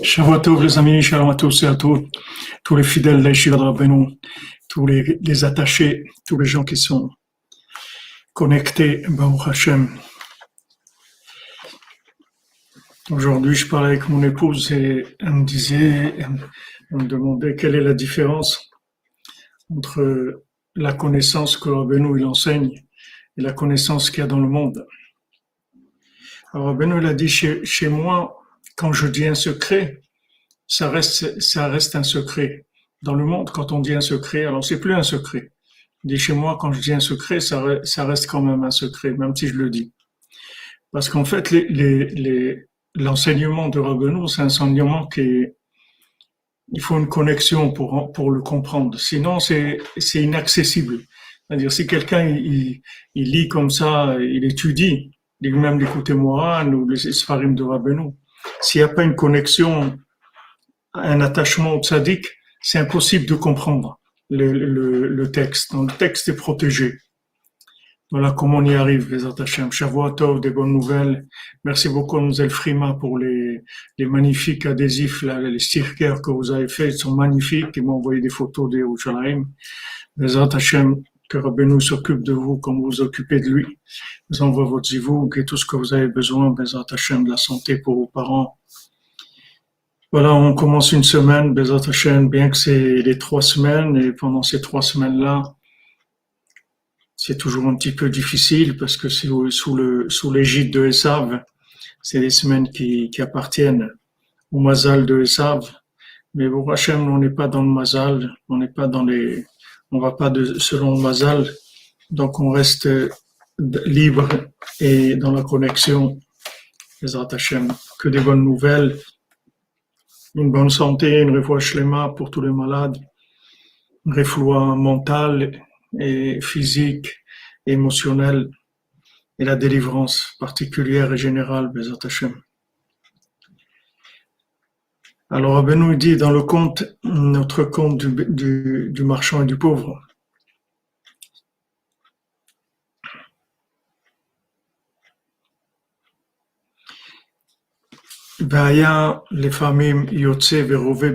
Shavua tov les amis, shalom à tous et à toutes, tous les fidèles de l'Yeshiva de Rabbeinu, tous les attachés, tous les gens qui sont connectés, Baruch Hashem. Aujourd'hui, je parlais avec mon épouse et elle me demandait quelle est la différence entre la connaissance que Rabbeinu il enseigne et la connaissance qu'il y a dans le monde. Alors Rabbeinu il a dit chez moi, quand je dis un secret, ça reste un secret. Dans le monde, quand on dit un secret, alors c'est plus un secret. Il dit chez moi, quand je dis un secret, ça reste quand même un secret, même si je le dis. Parce qu'en fait, l'enseignement de Rabbeinu, c'est un enseignement il faut une connexion pour le comprendre. Sinon, c'est inaccessible. C'est-à-dire, si quelqu'un, il lit comme ça, il étudie, même l'écouter Moran ou les Sfarim de Rabbeinu, s'il n'y a pas une connexion, un attachement au tzaddik, c'est impossible de comprendre le texte. Donc, le texte est protégé. Voilà comment on y arrive, les attachés. Shavua tov, des bonnes nouvelles. Merci beaucoup à Mlle Frima pour les magnifiques adhésifs, là, les stickers que vous avez faits, ils sont magnifiques. Ils m'ont envoyé des photos des Yerushalayim. Les attachés, que Rabbeinu s'occupe de vous comme vous vous occupez de lui. Vous envoie votre zivouk et tout ce que vous avez besoin, les attachés, de la santé pour vos parents. Voilà, on commence une semaine, Bezat Hashem, bien que c'est les 3 semaines, et pendant ces 3 semaines-là, c'est toujours un petit peu difficile parce que c'est sous l'égide de Esav. C'est des semaines qui appartiennent au Mazal de Esav. Mais pour Hashem, on n'est pas dans le Mazal, on va pas selon le Mazal. Donc on reste libre et dans la connexion. Bezat Hashem, que des bonnes nouvelles. Une bonne santé, une refoua shlema pour tous les malades, une refoua mentale et physique, et émotionnelle, et la délivrance particulière et générale, Bezat Hashem. Alors, Rabbeinu dit dans le conte, notre conte du marchand et du pauvre. והיה לפעמים יוצא ורובה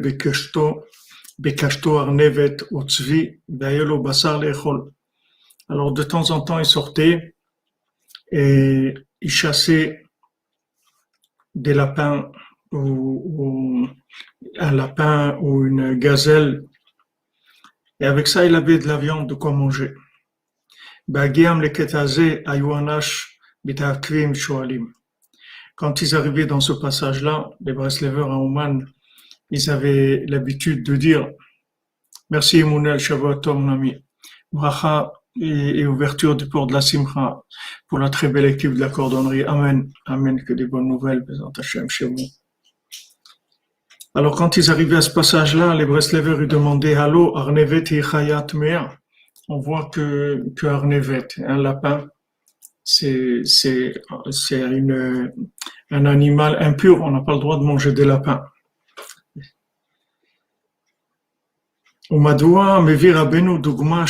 בקשתו ארנבת או צבי, והיה לו בשר לאכול. Alors de temps en temps il sortait et il chassait des lapins ou un lapin ou une gazelle, et avec ça il avait de la viande de quoi manger. בהגיעם לקטע הזה היו אנש מתעכבים שואלים. Quand ils arrivaient dans ce passage-là, les Breslevers à Ouman, ils avaient l'habitude de dire merci Emunel, Shavua tov mon ami, bracha et ouverture du port de la Simcha pour la très belle équipe de la cordonnerie. Amen, amen, que des bonnes nouvelles, Bezat Hashem, chez vous. Alors quand ils arrivaient à ce passage-là, les Breslevers lui demandaient Allô, Arnevet et Chayat Mea. On voit que Arnevet, un lapin, c'est un animal impur, on n'a pas le droit de manger des lapins. ומדוע מביא רבנו דוגמה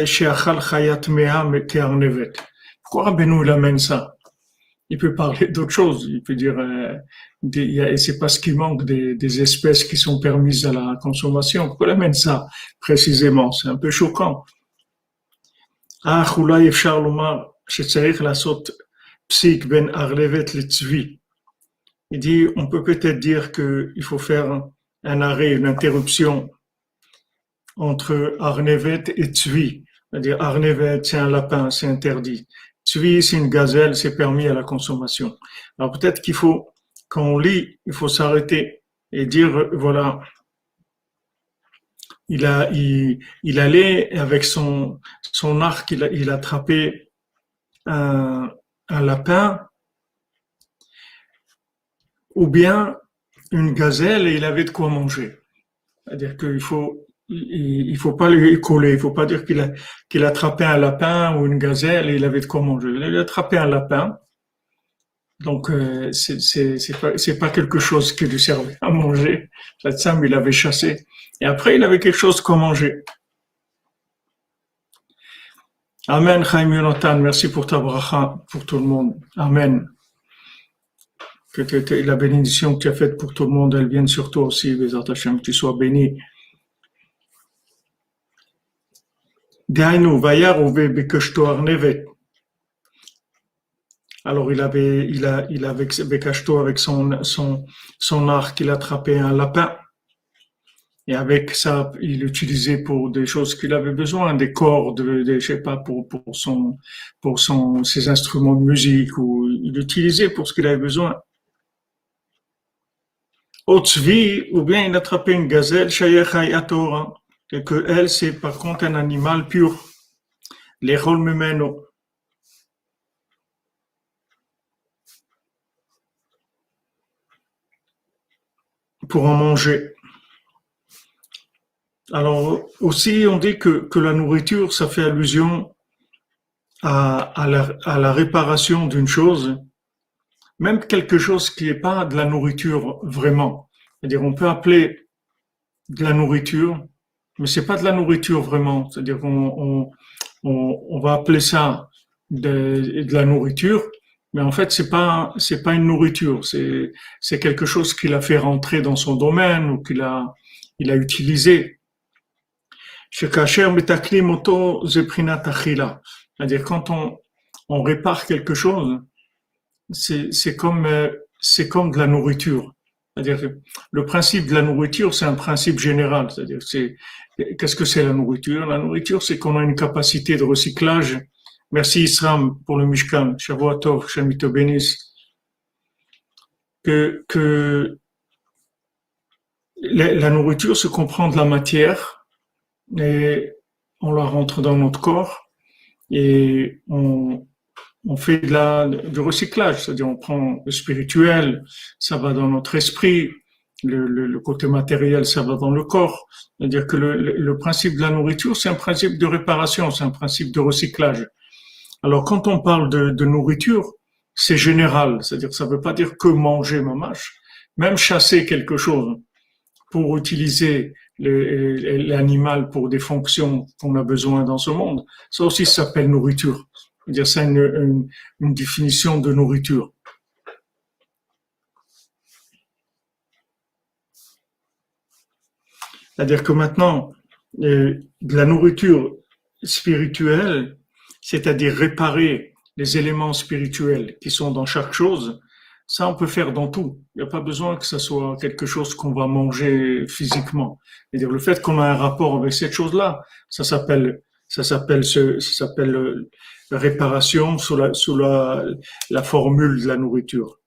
שאכל חיית טמאה כארנבת? Pourquoi Rabbeinu il amène ça? Il peut parler d'autre chose, il peut dire c'est parce qu'il manque des espèces qui sont permises à la consommation. Pourquoi il amène ça précisément? C'est un peu choquant. אולי אפשר לומר שצריך לעשות פסיק בין ארנבת לצבי. Il dit, on peut peut-être dire qu'il faut faire un arrêt, une interruption entre Arnevet et Tzvi. C'est-à-dire, Arnevet, c'est un lapin, c'est interdit. Tzvi, c'est une gazelle, c'est permis à la consommation. Alors peut-être qu'il faut, quand on lit, il faut s'arrêter et dire, voilà, il allait avec son arc, il attrapait un lapin, ou bien une gazelle et il avait de quoi manger. C'est-à-dire qu'il il faut pas lui coller, il faut pas dire qu'il attrapait un lapin ou une gazelle et il avait de quoi manger. Il a attrapé un lapin, donc c'est pas quelque chose qui lui servait à manger. Sam, il avait chassé et après il avait quelque chose qu'on manger. Amen, Chaim Yonatan, merci pour ta bracha, pour tout le monde. Amen. la bénédiction que tu as faite pour tout le monde, elle vienne sur toi aussi, Bézat Hashem, que tu sois béni. Dainu, Vayar ou Bekeshto Arnevet. Alors il avait Bekeshto avec son arc, il attrapait un lapin. Et avec ça, il l'utilisait pour des choses qu'il avait besoin, des cordes, je sais pas, ses instruments de musique, ou il l'utilisait pour ce qu'il avait besoin. Otzvi, ou bien il attrapait une gazelle, Shayechai Atora, et que elle, c'est par contre un animal pur. Les rôles memeno. Pour en manger. Alors aussi, on dit que la nourriture, ça fait allusion à la réparation d'une chose, même quelque chose qui n'est pas de la nourriture vraiment. C'est-à-dire, on peut appeler de la nourriture, mais c'est pas de la nourriture vraiment. C'est-à-dire on va appeler ça de la nourriture, mais en fait, c'est pas une nourriture. C'est quelque chose qu'il a fait rentrer dans son domaine ou il a utilisé. C'est-à-dire quand on répare quelque chose, c'est comme de la nourriture. C'est-à-dire que le principe de la nourriture, c'est un principe général. C'est-à-dire qu'est-ce que c'est la nourriture? La nourriture, c'est qu'on a une capacité de recyclage. Merci Isram pour le Mishkan. Shavua Tov, Shem te bénisse. Que la nourriture se comprend de la matière et on la rentre dans notre corps et on fait du recyclage, c'est-à-dire on prend le spirituel, ça va dans notre esprit, le côté matériel, ça va dans le corps. C'est-à-dire que le principe de la nourriture, c'est un principe de réparation, c'est un principe de recyclage. Alors quand on parle de nourriture, c'est général, c'est-à-dire ça ne veut pas dire que manger mamache, même chasser quelque chose pour utiliser l'animal pour des fonctions qu'on a besoin dans ce monde, ça aussi s'appelle nourriture. C'est-à-dire c'est une définition de nourriture. C'est-à-dire que maintenant, de la nourriture spirituelle, c'est-à-dire réparer les éléments spirituels qui sont dans chaque chose, ça on peut faire dans tout. Il n'y a pas besoin que ça soit quelque chose qu'on va manger physiquement. C'est-à-dire le fait qu'on a un rapport avec cette chose-là, ça s'appelle réparation sous la formule de la nourriture.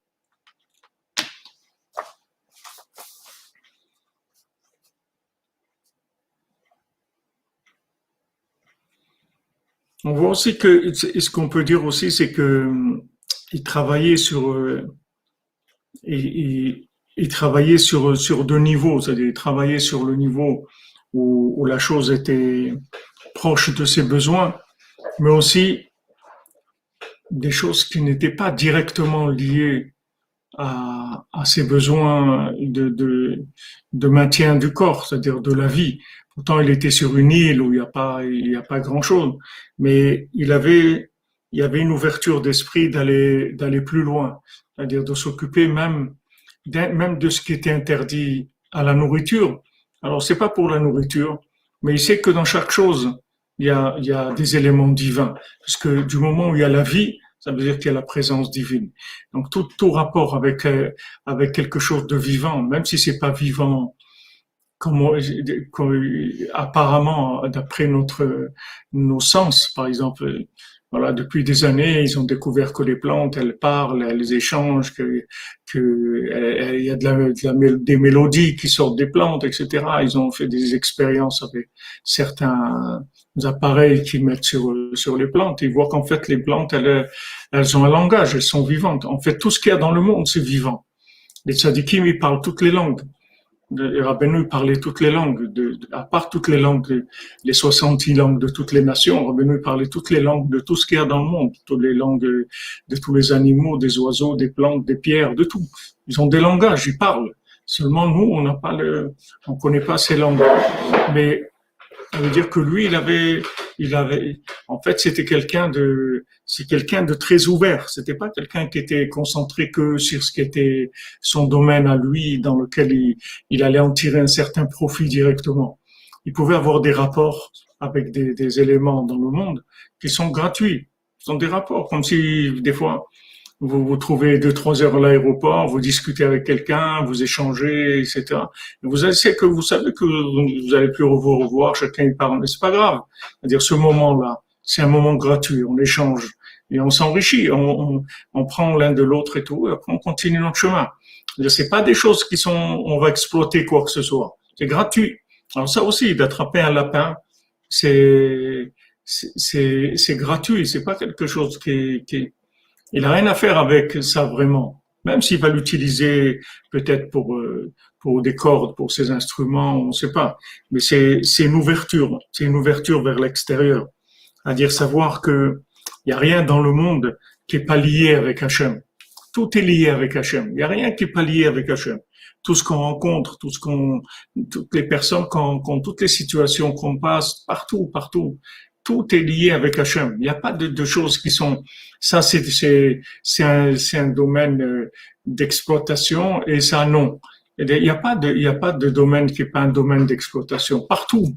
On voit aussi que ce qu'on peut dire aussi, c'est que il travaillait il travaillait sur deux niveaux, c'est-à-dire il travaillait sur le niveau où la chose était proche de ses besoins, mais aussi des choses qui n'étaient pas directement liées à ses besoins de maintien du corps, c'est-à-dire de la vie. Pourtant, il était sur une île où il y a pas grand-chose, mais il y avait une ouverture d'esprit d'aller plus loin, c'est-à-dire de s'occuper même de ce qui était interdit à la nourriture. Alors, c'est pas pour la nourriture, mais il sait que dans chaque chose, il y a des éléments divins. Parce que du moment où il y a la vie, ça veut dire qu'il y a la présence divine. Donc tout rapport avec quelque chose de vivant, même si c'est pas vivant comme apparemment d'après nos sens, par exemple. Voilà, depuis des années, ils ont découvert que les plantes, elles parlent, elles échangent, il y a des mélodies qui sortent des plantes, etc. Ils ont fait des expériences avec certains appareils qu'ils mettent sur les plantes. Ils voient qu'en fait, les plantes, elles ont un langage, elles sont vivantes. En fait, tout ce qu'il y a dans le monde, c'est vivant. Les tzadikim, ils parlent toutes les langues. Les Rabbeinu parlait toutes les langues, à part toutes les langues, les 66 langues de toutes les nations, Rabbeinu parlait toutes les langues de tout ce qu'il y a dans le monde, toutes les langues de tous les animaux, des oiseaux, des plantes, des pierres, de tout. Ils ont des langages, ils parlent. Seulement nous, on connaît pas ces langues. Mais ça veut dire que lui, il avait, en fait, c'est quelqu'un de très ouvert. C'était pas quelqu'un qui était concentré que sur ce qui était son domaine à lui, dans lequel il allait en tirer un certain profit directement. Il pouvait avoir des rapports avec des éléments dans le monde qui sont gratuits. Ce sont des rapports, comme si des fois vous vous trouvez 2, 3 heures à l'aéroport, vous discutez avec quelqu'un, vous échangez, etc. C'est que vous savez que vous allez plus vous revoir, chacun y parle, mais c'est pas grave. C'est-à-dire ce moment-là, c'est un moment gratuit, on échange et on s'enrichit, on prend l'un de l'autre et tout, et après on continue notre chemin. C'est-à-dire c'est pas des choses qui sont, on va exploiter quoi que ce soit. C'est gratuit. Alors ça aussi, d'attraper un lapin, c'est c'est gratuit, c'est pas quelque chose il n'a rien à faire avec ça vraiment. Même s'il va l'utiliser peut-être pour des cordes, pour ses instruments, on ne sait pas. Mais c'est une ouverture vers l'extérieur. C'est-à-dire savoir que il n'y a rien dans le monde qui est pas lié avec Hachem. Tout est lié avec Hachem. Il n'y a rien qui est pas lié avec Hachem. Tout ce qu'on rencontre, toutes les personnes toutes les situations qu'on passe, partout, tout est lié avec Hachem. Il n'y a pas de choses qui sont, ça c'est un domaine d'exploitation et ça non. Il y a pas de domaine qui n'est pas un domaine d'exploitation. Partout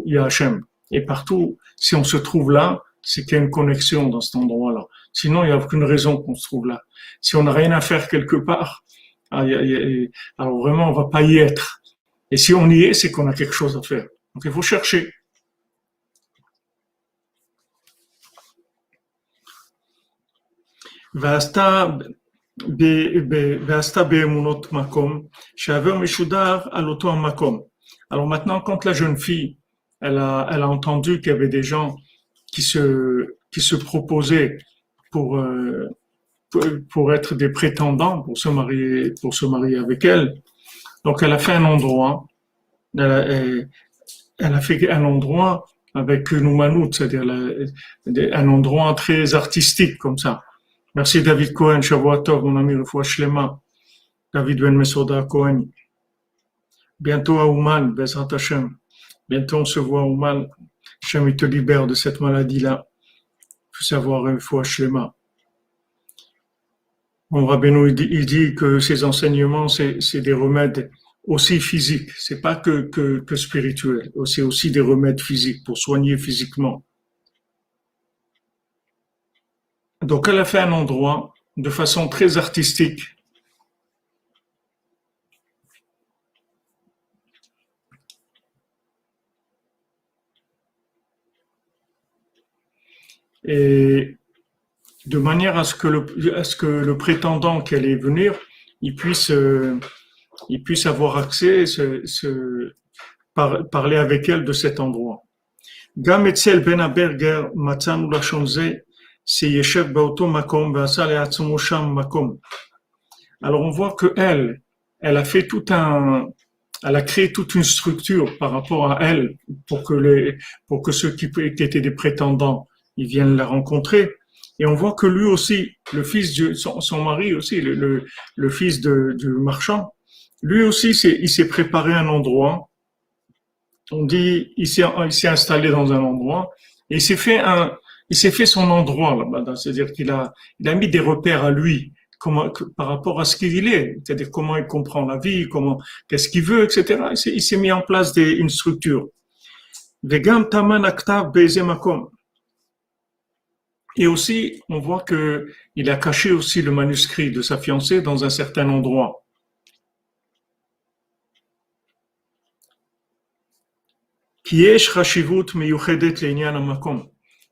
il y a Hachem. Et partout, si on se trouve là, c'est qu'il y a une connexion dans cet endroit-là. Sinon, il n'y a aucune raison qu'on se trouve là. Si on n'a rien à faire quelque part, alors vraiment, on va pas y être. Et si on y est, c'est qu'on a quelque chose à faire. Donc, il faut chercher. ועשתה באמונות מקום, שהעבר משודר על אותו המקום. Alors maintenant, quand la jeune fille, elle a entendu qu'il y avait des gens qui se proposaient pour, pour être des prétendants, pour se marier avec elle. Donc, elle a fait un endroit, elle a, elle a fait un endroit avec une humanout, c'est-à-dire un endroit très artistique comme ça. Merci David Cohen, Shavua Tov, mon ami, Refoua Shlema, David Ben Mesoda Cohen. Bientôt à Ouman, Bezrat Hashem. Bientôt on se voit à Ouman. Hashem, il te libère de cette maladie-là. Il faut savoir Refoua Shlema. Bon, Rabbeinu, il dit que ces enseignements, c'est des remèdes aussi physiques. C'est pas que spirituels. C'est aussi des remèdes physiques pour soigner physiquement. Donc, elle a fait un endroit de façon très artistique. Et de manière à ce que le prétendant qui allait venir, il puisse avoir accès, parler avec elle de cet endroit. גם אצל בן הברגר מצאנו לשון זה, שישב באותו מקום ועשה לעצמו שם מקום. Alors on voit que elle a fait elle a créé toute une structure par rapport à elle pour que ceux qui étaient des prétendants, ils viennent la rencontrer. Et on voit que lui aussi, le fils de son mari aussi, le fils du marchand, lui aussi, il s'est préparé un endroit. On dit, il s'est installé dans un endroit et il s'est fait son endroit là-bas. C'est-à-dire il a mis des repères à lui, par rapport à ce qu'il est. C'est-à-dire comment il comprend la vie, qu'est-ce qu'il veut, etc. Il s'est mis en place une structure. Vegam taman aktav be'ezeh makom. Et aussi, on voit que il a caché aussi le manuscrit de sa fiancée dans un certain endroit.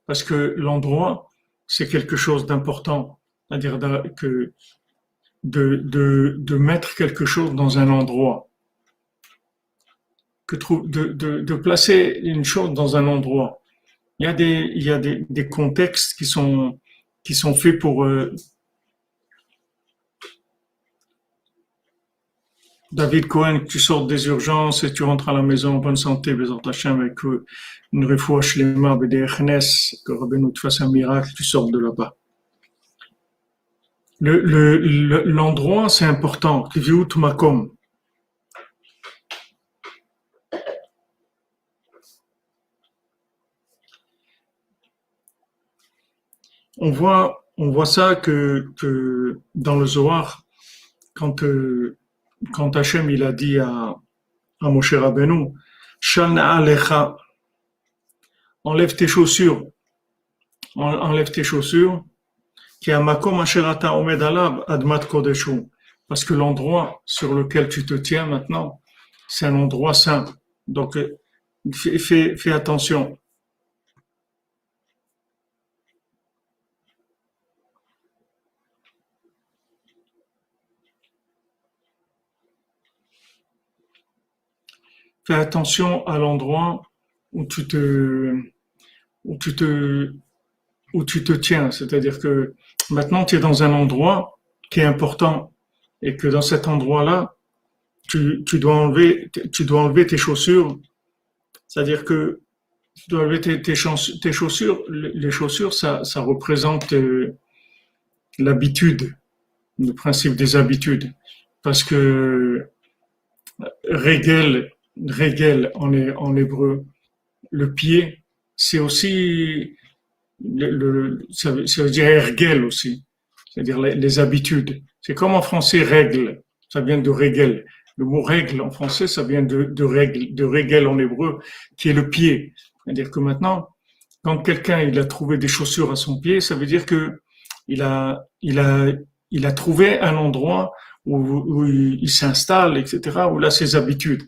Parce que l'endroit, c'est quelque chose d'important. C'est-à-dire que de mettre quelque chose dans un endroit. De placer une chose dans un endroit. Il y a des contextes qui sont faits pour David Cohen, tu sors des urgences et tu rentres à la maison en bonne santé, Bezrat Hashem, avec une refoua shlema, b'derech que Rabbeinu te fasse un miracle, tu sors de là-bas. L'endroit, c'est important. Kviut makom. on voit ça que dans le Zohar, quand Hachem il a dit à Moshe Rabbeinu, Shalna alecha, enlève tes chaussures, enlève tes chaussures, qui a makom asherata omed alav admat kodeshu, parce que l'endroit sur lequel tu te tiens maintenant, c'est un endroit saint. Donc, fais attention. Fais attention à l'endroit où tu te, où tu te, où tu te tiens. C'est-à-dire que maintenant, tu es dans un endroit qui est important et que dans cet endroit-là, tu dois enlever tes chaussures. C'est-à-dire que tu dois enlever tes chaussures. Les chaussures, ça représente l'habitude, le principe des habitudes. Parce que régel, régel en hébreu, le pied, c'est aussi ça veut dire ergel aussi, c'est-à-dire les habitudes. C'est comme en français règle, ça vient de régel. Le mot règle en français, ça vient de règle, de régel en hébreu, qui est le pied. C'est-à-dire que maintenant, quand quelqu'un il a trouvé des chaussures à son pied, ça veut dire que il a trouvé un endroit où il s'installe, etc., où il a ses habitudes.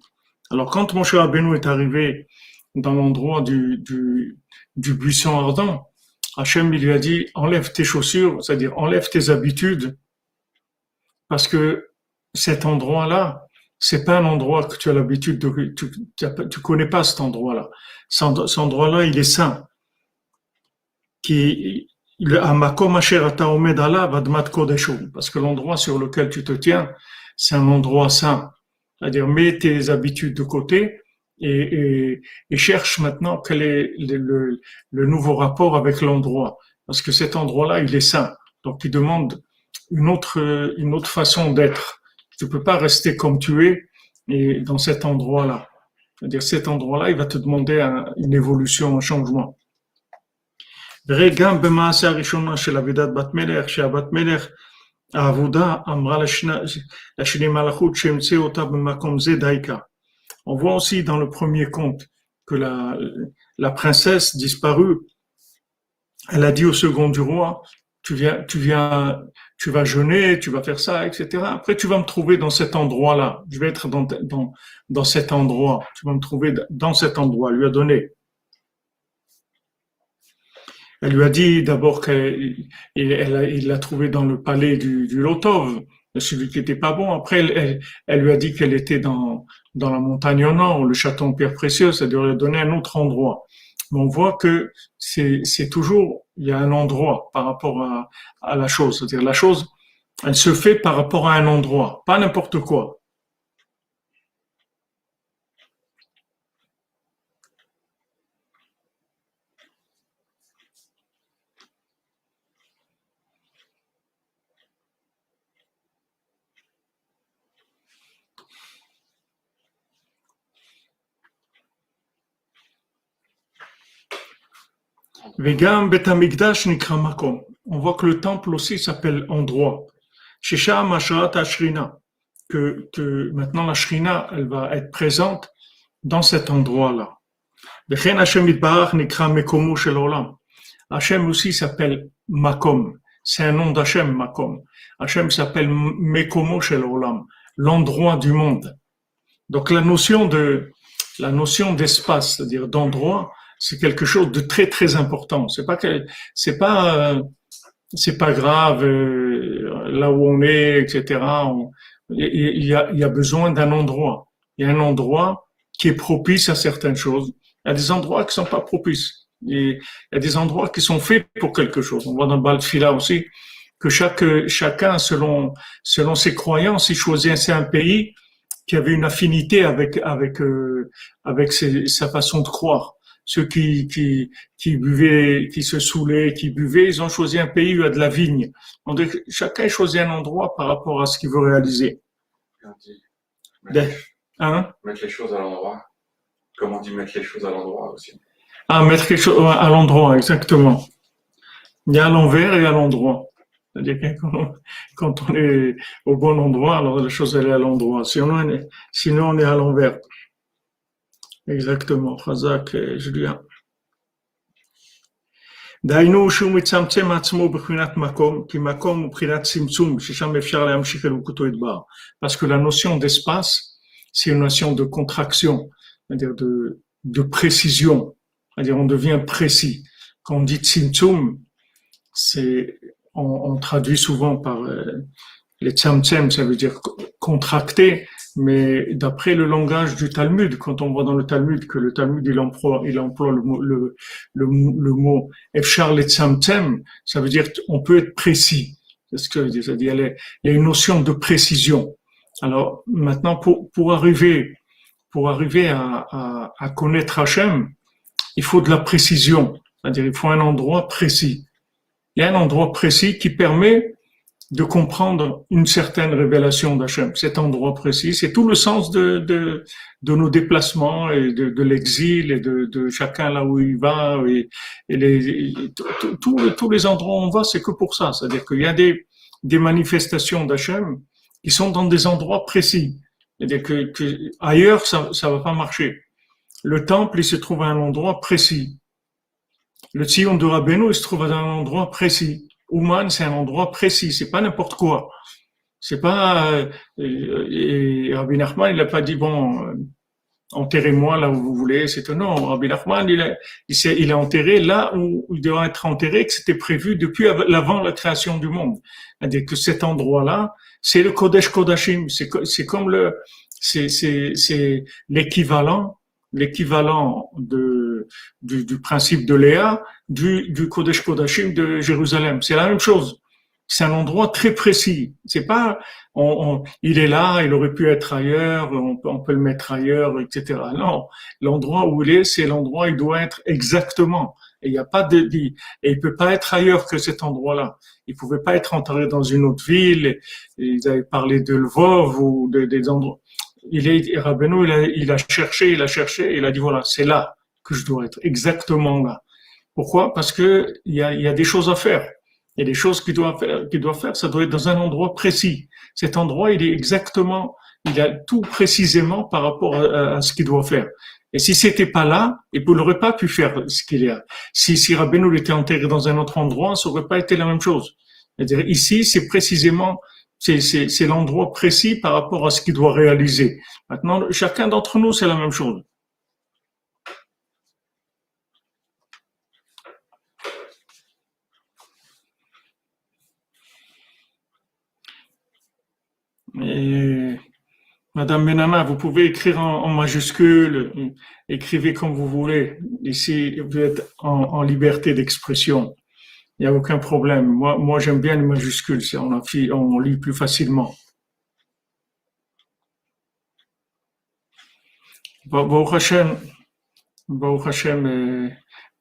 Alors quand Moshe Rabbeinu est arrivé dans l'endroit du buisson ardent, Hachem lui a dit enlève tes chaussures, c'est-à-dire enlève tes habitudes, parce que cet endroit-là, c'est pas un endroit que tu as l'habitude de, tu connais pas cet endroit-là. Cet endroit-là, il est saint. Qui, parce que l'endroit sur lequel tu te tiens, c'est un endroit saint. C'est-à-dire, mets tes habitudes de côté et cherche maintenant quel est le nouveau rapport avec l'endroit. Parce que cet endroit-là, il est saint. Donc, il demande une autre façon d'être. Tu peux pas rester comme tu es et dans cet endroit-là. C'est-à-dire, cet endroit-là, il va te demander une évolution, un changement. וגם במעשה הראשונה של אבידת בת מלך, שהבת מלך העבודה אמרה לשני מלאכות שהמציאו אותה במקום זה דייקה. On voit aussi dans le premier conte que la princesse disparue, elle a dit au second du roi, tu vas jeûner, tu vas faire ça, etc. Après, tu vas me trouver dans cet endroit-là. Je vais être dans cet endroit. Tu vas me trouver dans cet endroit. Elle lui a donné. Elle lui a dit d'abord il l'a trouvé dans le palais du Lotov, celui qui était pas bon. Après, elle lui a dit qu'elle était dans la montagne au nord, le château en pierre précieuse, c'est-à-dire elle lui a donné un autre endroit. Mais on voit que c'est toujours, il y a un endroit par rapport à la chose. C'est-à-dire la chose, elle se fait par rapport à un endroit, pas n'importe quoi. Vegam Bet Hamikdash nikra makom. On voit que le temple aussi s'appelle endroit. Shesham Asharat Ashrina. Que maintenant la Shrina, elle va être présente dans cet endroit-là. Vechen Hashem Yitbarach nikra mekomo shel olam. Hashem aussi s'appelle Makom. C'est un nom d'Hashem, Makom. Hashem s'appelle Mekomo shel olam, l'endroit du monde. Donc la notion d'espace, c'est-à-dire d'endroit, c'est quelque chose de très très important. C'est pas grave là où on est, etc. Il y a besoin d'un endroit. Il y a un endroit qui est propice à certaines choses. Il y a des endroits qui sont pas propices. Il y a des endroits qui sont faits pour quelque chose. On voit dans le Baal Tefila aussi que chacun selon ses croyances, il choisissait un pays qui avait une affinité avec sa façon de croire. Ceux qui buvaient, qui se saoulaient, qui buvaient, ils ont choisi un pays où il y a de la vigne. Donc, chacun choisit un endroit par rapport à ce qu'il veut réaliser. Mettre les choses à l'endroit. Comment on dit mettre les choses à l'endroit aussi. Mettre quelque chose à l'endroit, exactement. Il y a à l'envers et à l'endroit. C'est-à-dire que quand on est au bon endroit, alors la chose elle est à l'endroit. Sinon on est à l'envers. Exactement. Razak, Julien. דהיינו שהוא מצמצם עצמו בחינת מקום, כי מקום הוא בחינת צמצום, ששם אפשר להמשיך אלוקותו יתברך. Parce que la notion d'espace, c'est une notion de contraction, c'est-à-dire de précision, c'est-à-dire on devient précis. Quand on dit tzimtzum, on traduit souvent par les tzamtzem, ça veut dire contracter, mais d'après le langage du Talmud, quand on voit dans le Talmud que le Talmud il emploie le mot efshar le tzamtzem, ça veut dire qu'on peut être précis. C'est ce que je veux dire, c'est-à-dire il y a une notion de précision. Alors maintenant pour arriver à connaître Hachem, il faut de la précision, c'est-à-dire il faut un endroit précis. Il y a un endroit précis qui permet de comprendre une certaine révélation d'Hachem. Cet endroit précis, c'est tout le sens de nos déplacements et de l'exil et de chacun là où il va tous les endroits où on va, c'est que pour ça. C'est-à-dire qu'il y a des manifestations d'Hachem qui sont dans des endroits précis. C'est-à-dire que ailleurs, ça va pas marcher. Le temple, il se trouve à un endroit précis. Le Tzion de Rabbeinu, il se trouve à un endroit précis. Ouman, c'est un endroit précis, c'est pas n'importe quoi. C'est pas et Rabbi Nachman, il a pas dit enterrez-moi là où vous voulez. C'est non, Rabbi Nachman, il est enterré là où il doit être enterré, que c'était prévu depuis avant la création du monde. C'est-à-dire que cet endroit-là, c'est le Kodesh Kodashim. C'est comme c'est l'équivalent du principe de Léa, du Kodesh Kodashim de Jérusalem. C'est la même chose. C'est un endroit très précis. C'est pas, il est là, il aurait pu être ailleurs, on peut le mettre ailleurs, etc. Non. L'endroit où il est, c'est l'endroit où il doit être exactement. Et il n'y a pas et il peut pas être ailleurs que cet endroit-là. Il pouvait pas être enterré dans une autre ville. Ils avaient parlé de Lvov ou des endroits. Rabbeinu, il a cherché, il a dit voilà, c'est là que je dois être, exactement là. Pourquoi? Parce que il y a des choses à faire. Il y a des choses qu'il doit faire, ça doit être dans un endroit précis. Cet endroit, il a tout précisément par rapport à ce qu'il doit faire. Et si c'était pas là, il n'aurait pas pu faire ce qu'il y a. Si Rabbeinu était enterré dans un autre endroit, ça aurait pas été la même chose. C'est-à-dire, ici, c'est précisément c'est l'endroit précis par rapport à ce qu'il doit réaliser. Maintenant, chacun d'entre nous, c'est la même chose. Et Madame Benama, vous pouvez écrire en majuscule, écrivez comme vous voulez. Ici, vous êtes en liberté d'expression. Il n'y a aucun problème. Moi, j'aime bien les majuscules. On lit plus facilement. Baruch Hashem,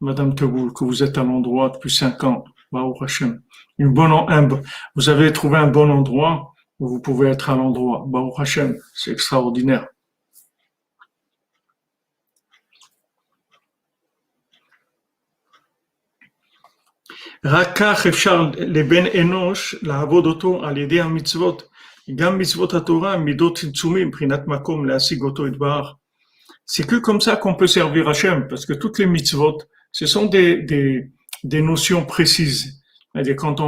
Madame Teboul, que vous êtes à l'endroit depuis 5 ans. Baruch Hashem. Vous avez trouvé un bon endroit où vous pouvez être à l'endroit. Baruch Hashem, c'est extraordinaire. רק כך אפשר לבן אנוש לעבוד אותו על ידי המצוות. גם מצוות התורה הם מידות צמצומים, מבחינת מקום להשיג אותו יתברך. C'est que comme ça qu'on peut servir Hachem, parce que toutes les mitzvot, ce sont des notions précises. C'est-à-dire quand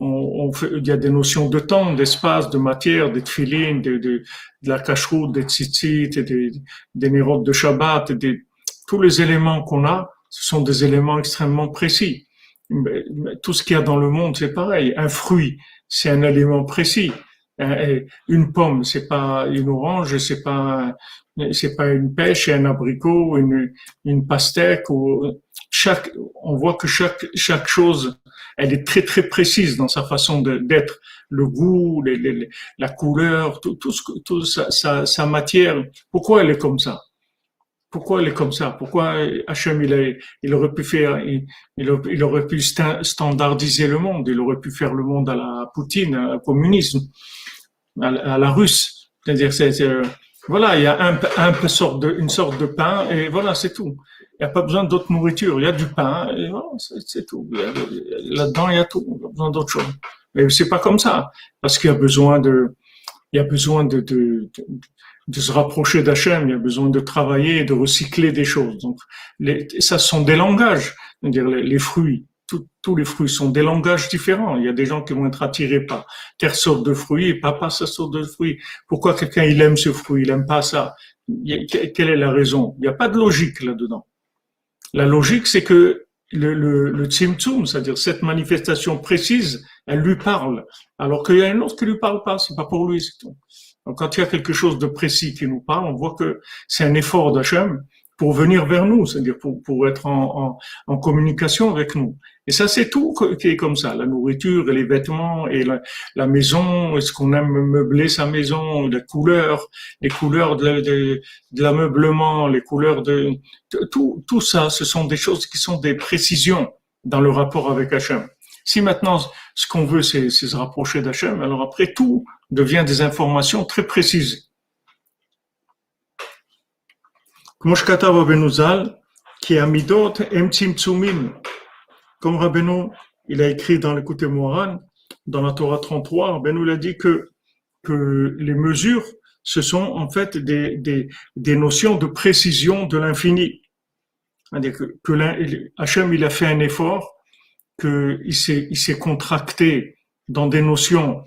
il y a des notions de temps, d'espace, de matière, des tefilines, de la kashrut, des tzitzit, des nérot de Shabbat, tous les éléments qu'on a, ce sont des éléments extrêmement précis. Tout ce qu'il y a dans le monde, c'est pareil. Un fruit, c'est un élément précis. Une pomme, c'est pas une orange, c'est pas une pêche, un abricot, une pastèque. On voit que chaque chose, elle est très très précise dans sa façon d'être. Le goût, la couleur, tout sa matière. Pourquoi elle est comme ça? Pourquoi elle est comme ça? Pourquoi Hachem, il aurait pu faire, il aurait pu standardiser le monde, il aurait pu faire le monde à la Poutine, au communisme, à la russe. C'est-à-dire, voilà, il y a une sorte de pain et voilà, c'est tout. Il n'y a pas besoin d'autre nourriture. Il y a du pain, et voilà, c'est tout. Là-dedans, il y a tout. Il n'y a pas besoin d'autre chose. Mais c'est pas comme ça. Parce qu'il y a besoin de se rapprocher d'Hachem, il y a besoin de travailler et de recycler des choses. Donc, ça sont des langages. C'est-à-dire les fruits. Tous les fruits sont des langages différents. Il y a des gens qui vont être attirés par telle sorte de fruits et pas cette sorte de fruits. Pourquoi quelqu'un il aime ce fruit, il aime pas ça? Quelle est la raison? Il n'y a pas de logique là-dedans. La logique, c'est que le tzimtzum, c'est-à-dire cette manifestation précise, elle lui parle, alors qu'il y a une autre qui lui parle pas, c'est pas pour lui, c'est tout. Donc quand il y a quelque chose de précis qui nous parle, on voit que c'est un effort d'Hachem pour venir vers nous, c'est-à-dire pour être en communication avec nous. Et ça, c'est tout qui est comme ça, la nourriture et les vêtements et la maison, est-ce qu'on aime meubler sa maison, les couleurs de l'ameublement, les couleurs tout ça, ce sont des choses qui sont des précisions dans le rapport avec Hachem. Si maintenant, ce qu'on veut, c'est se rapprocher d'Hachem, alors après, tout devient des informations très précises. כמו שכתב רבנו ז"ל, כי המידות הם צמצומים. Comme Rabbeinu, il a écrit dans l'écoute Moharan, dans la Torah 33, Rabbeinu il a dit que les mesures, ce sont en fait des notions de précision de l'infini. C'est-à-dire que Hachem, il a fait un effort, qu'il s'est contracté dans des notions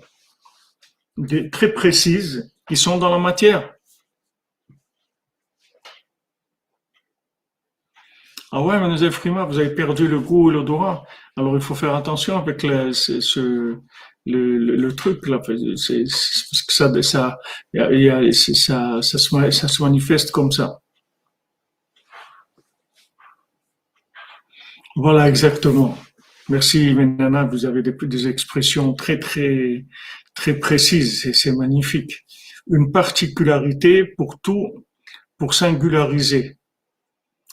très précises qui sont dans la matière. Ah ouais, Mademoiselle Frima, vous avez perdu le goût et l'odorat. Alors il faut faire attention avec le truc là, c'est parce que ça se manifeste comme ça. Voilà, exactement. Merci, Nana, vous avez des expressions très très très précises. C'est magnifique. Une particularité pour tout, pour singulariser.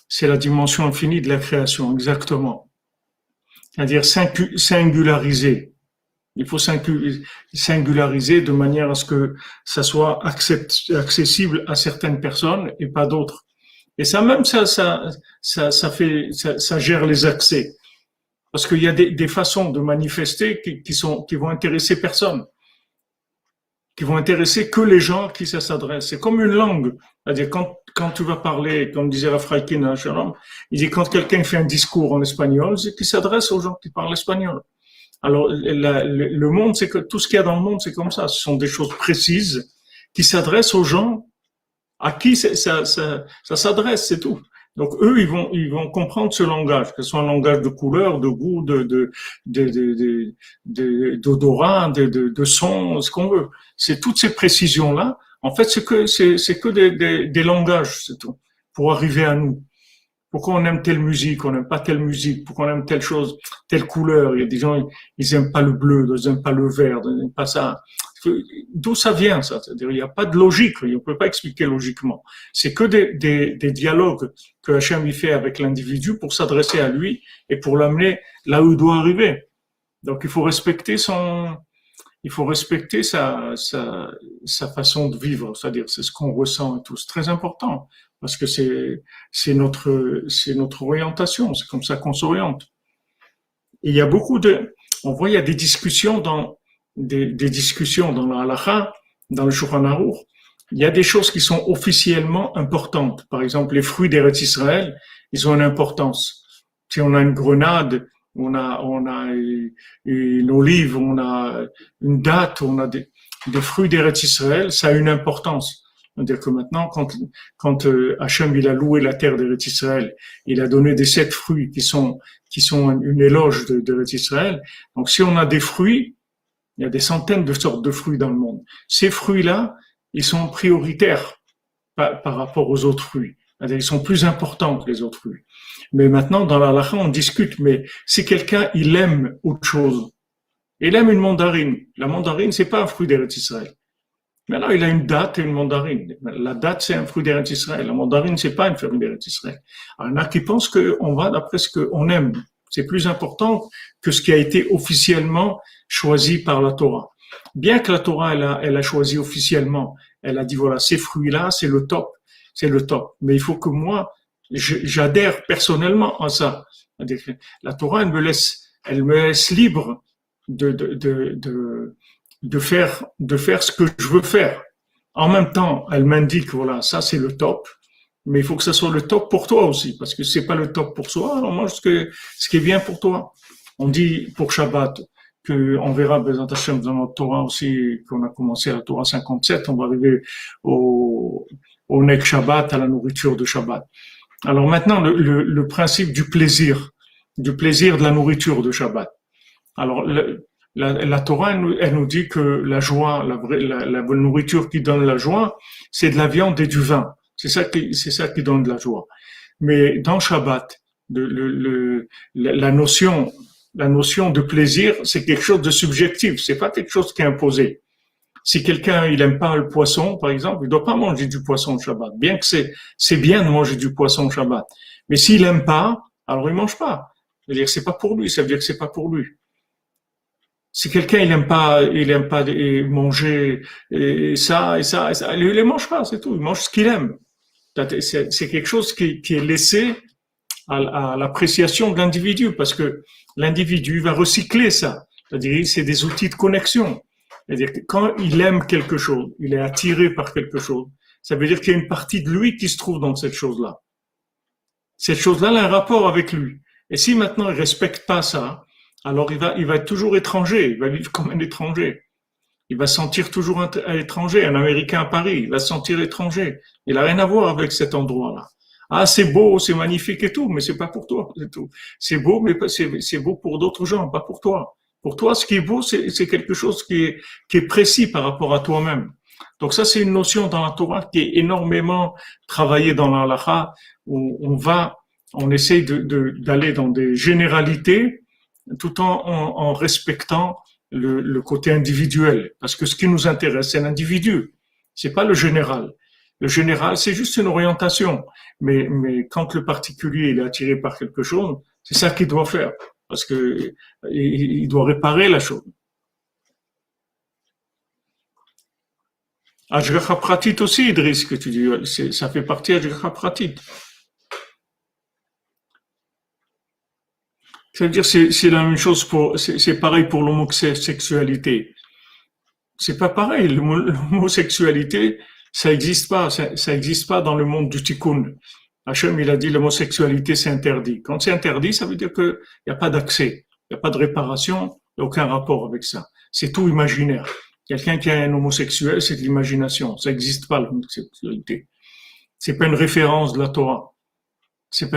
C'est la dimension infinie de la création, exactement. C'est-à-dire singulariser. Il faut singulariser de manière à ce que ça soit accessible à certaines personnes et pas d'autres. Et ça même, ça gère les accès. Parce qu'il y a des façons de manifester qui vont intéresser personne. Qui vont intéresser que les gens qui ça s'adresse. C'est comme une langue. C'est-à-dire, quand tu vas parler, comme disait Rafraïkin, il dit quand quelqu'un fait un discours en espagnol, c'est qu'il s'adresse aux gens qui parlent espagnol. Alors, le monde, c'est que tout ce qu'il y a dans le monde, c'est comme ça. Ce sont des choses précises qui s'adressent aux gens à qui ça s'adresse, c'est tout. Donc, eux, ils vont comprendre ce langage, que ce soit un langage de couleur, de goût, d'odorat, de son, ce qu'on veut. C'est toutes ces précisions-là. En fait, c'est que des langages, c'est tout, pour arriver à nous. Pourquoi on aime telle musique, on n'aime pas telle musique, pourquoi on aime telle chose, telle couleur. Il y a des gens, ils aiment pas le bleu, ils aiment pas le vert, ils aiment pas ça. D'où ça vient, ça? C'est-à-dire, il n'y a pas de logique, on ne peut pas expliquer logiquement. C'est que des dialogues que Hachem y fait avec l'individu pour s'adresser à lui et pour l'amener là où il doit arriver. Donc, il faut respecter sa façon de vivre, c'est-à-dire, c'est ce qu'on ressent et tout. C'est très important. Parce que c'est notre orientation, c'est comme ça qu'on s'oriente. Et il y a on voit il y a des discussions dans la halakha, dans le Shulchan Aruch. Il y a des choses qui sont officiellement importantes. Par exemple, les fruits d'Eretz Israël, ils ont une importance. Si on a une grenade, on a une olive, on a une date, on a des fruits d'Eretz Israël, ça a une importance. C'est-à-dire que maintenant, quand Hachem il a loué la terre d'Eretz Israël, il a donné des 7 fruits qui sont une éloge d'Eretz Israël. Donc, si on a des fruits, il y a des centaines de sortes de fruits dans le monde. Ces fruits-là, ils sont prioritaires par rapport aux autres fruits. C'est-à-dire, ils sont plus importants que les autres fruits. Mais maintenant, dans la halakha, on discute. Mais si quelqu'un il aime autre chose, il aime une mandarine. La mandarine, c'est pas un fruit d'Eretz Israël. Maintenant, il a une date et une mandarine. La date, c'est un fruit d'Eretz Israël. La mandarine, c'est pas un fruit d'Eretz Israël. Alors, il y en a qui pensent qu'on va d'après ce qu'on aime. C'est plus important que ce qui a été officiellement choisi par la Torah. Bien que la Torah, elle a choisi officiellement, elle a dit voilà, ces fruits-là, c'est le top. Mais il faut que moi, J'adhère personnellement à ça. C'est-à-dire que la Torah, elle me laisse libre de, de, de, de, de faire ce que je veux faire. En même temps, elle m'indique, voilà, ça c'est le top, mais il faut que ça soit le top pour toi aussi, parce que si c'est pas le top pour soi, alors mange ce qui est bien pour toi. On dit pour Shabbat que on verra Bezat Hashem dans notre Torah aussi, qu'on a commencé à la Torah 57, on va arriver au, au Nek Shabbat, à la nourriture de Shabbat. Alors maintenant, le principe du plaisir de la nourriture de Shabbat. Alors, la Torah, elle nous dit que la joie, la nourriture qui donne la joie, c'est de la viande et du vin. C'est ça qui donne de la joie. Mais dans Shabbat, la notion de plaisir, c'est quelque chose de subjectif. C'est pas quelque chose qui est imposé. Si quelqu'un il aime pas le poisson, par exemple, il doit pas manger du poisson au Shabbat. Bien que c'est bien de manger du poisson au Shabbat. Mais s'il aime pas, alors il mange pas. C'est-à-dire que c'est pas pour lui. Ça veut dire que c'est pas pour lui. Si quelqu'un il aime pas manger ça et ça et ça, il les mange pas, c'est tout. Il mange ce qu'il aime. C'est quelque chose qui est laissé à l'appréciation de l'individu, parce que l'individu va recycler ça. C'est-à-dire c'est des outils de connexion. C'est-à-dire que quand il aime quelque chose, il est attiré par quelque chose, ça veut dire qu'il y a une partie de lui qui se trouve dans cette chose-là. Cette chose-là a un rapport avec lui. Et si maintenant il respecte pas ça, alors il va être toujours étranger, il va vivre comme un étranger. Il va se sentir toujours un étranger, un Américain à Paris, il va se sentir étranger. Il n'a rien à voir avec cet endroit-là. Ah, c'est beau, c'est magnifique et tout, mais c'est pas pour toi, c'est tout. C'est beau, mais c'est beau pour d'autres gens, pas pour toi. Pour toi, ce qui est beau, c'est quelque chose qui est précis par rapport à toi-même. Donc ça, c'est une notion dans la Torah qui est énormément travaillée dans la halakha, où on essaye d'aller dans des généralités, tout en respectant le côté individuel. Parce que ce qui nous intéresse, c'est l'individu. C'est pas le général. Le général, c'est juste une orientation. Mais quand le particulier il est attiré par quelque chose, c'est ça qu'il doit faire. Parce que il doit réparer la chose. Ashgacha pratit aussi, Idriss, que tu dis, ça fait partie d'Ashgacha pratit. C'est-à-dire, c'est la même chose c'est pareil pour l'homosexualité. C'est pas pareil. L'homosexualité, ça existe pas dans le monde du tikkun. Hachem, il a dit l'homosexualité, c'est interdit. Quand c'est interdit, ça veut dire qu'il n'y a pas d'accès, il n'y a pas de réparation, il n'y a aucun rapport avec ça. C'est tout imaginaire. Quelqu'un qui est un homosexuel, c'est de l'imagination. Ça n'existe pas, l'homosexualité. C'est pas une référence de la Torah. C'est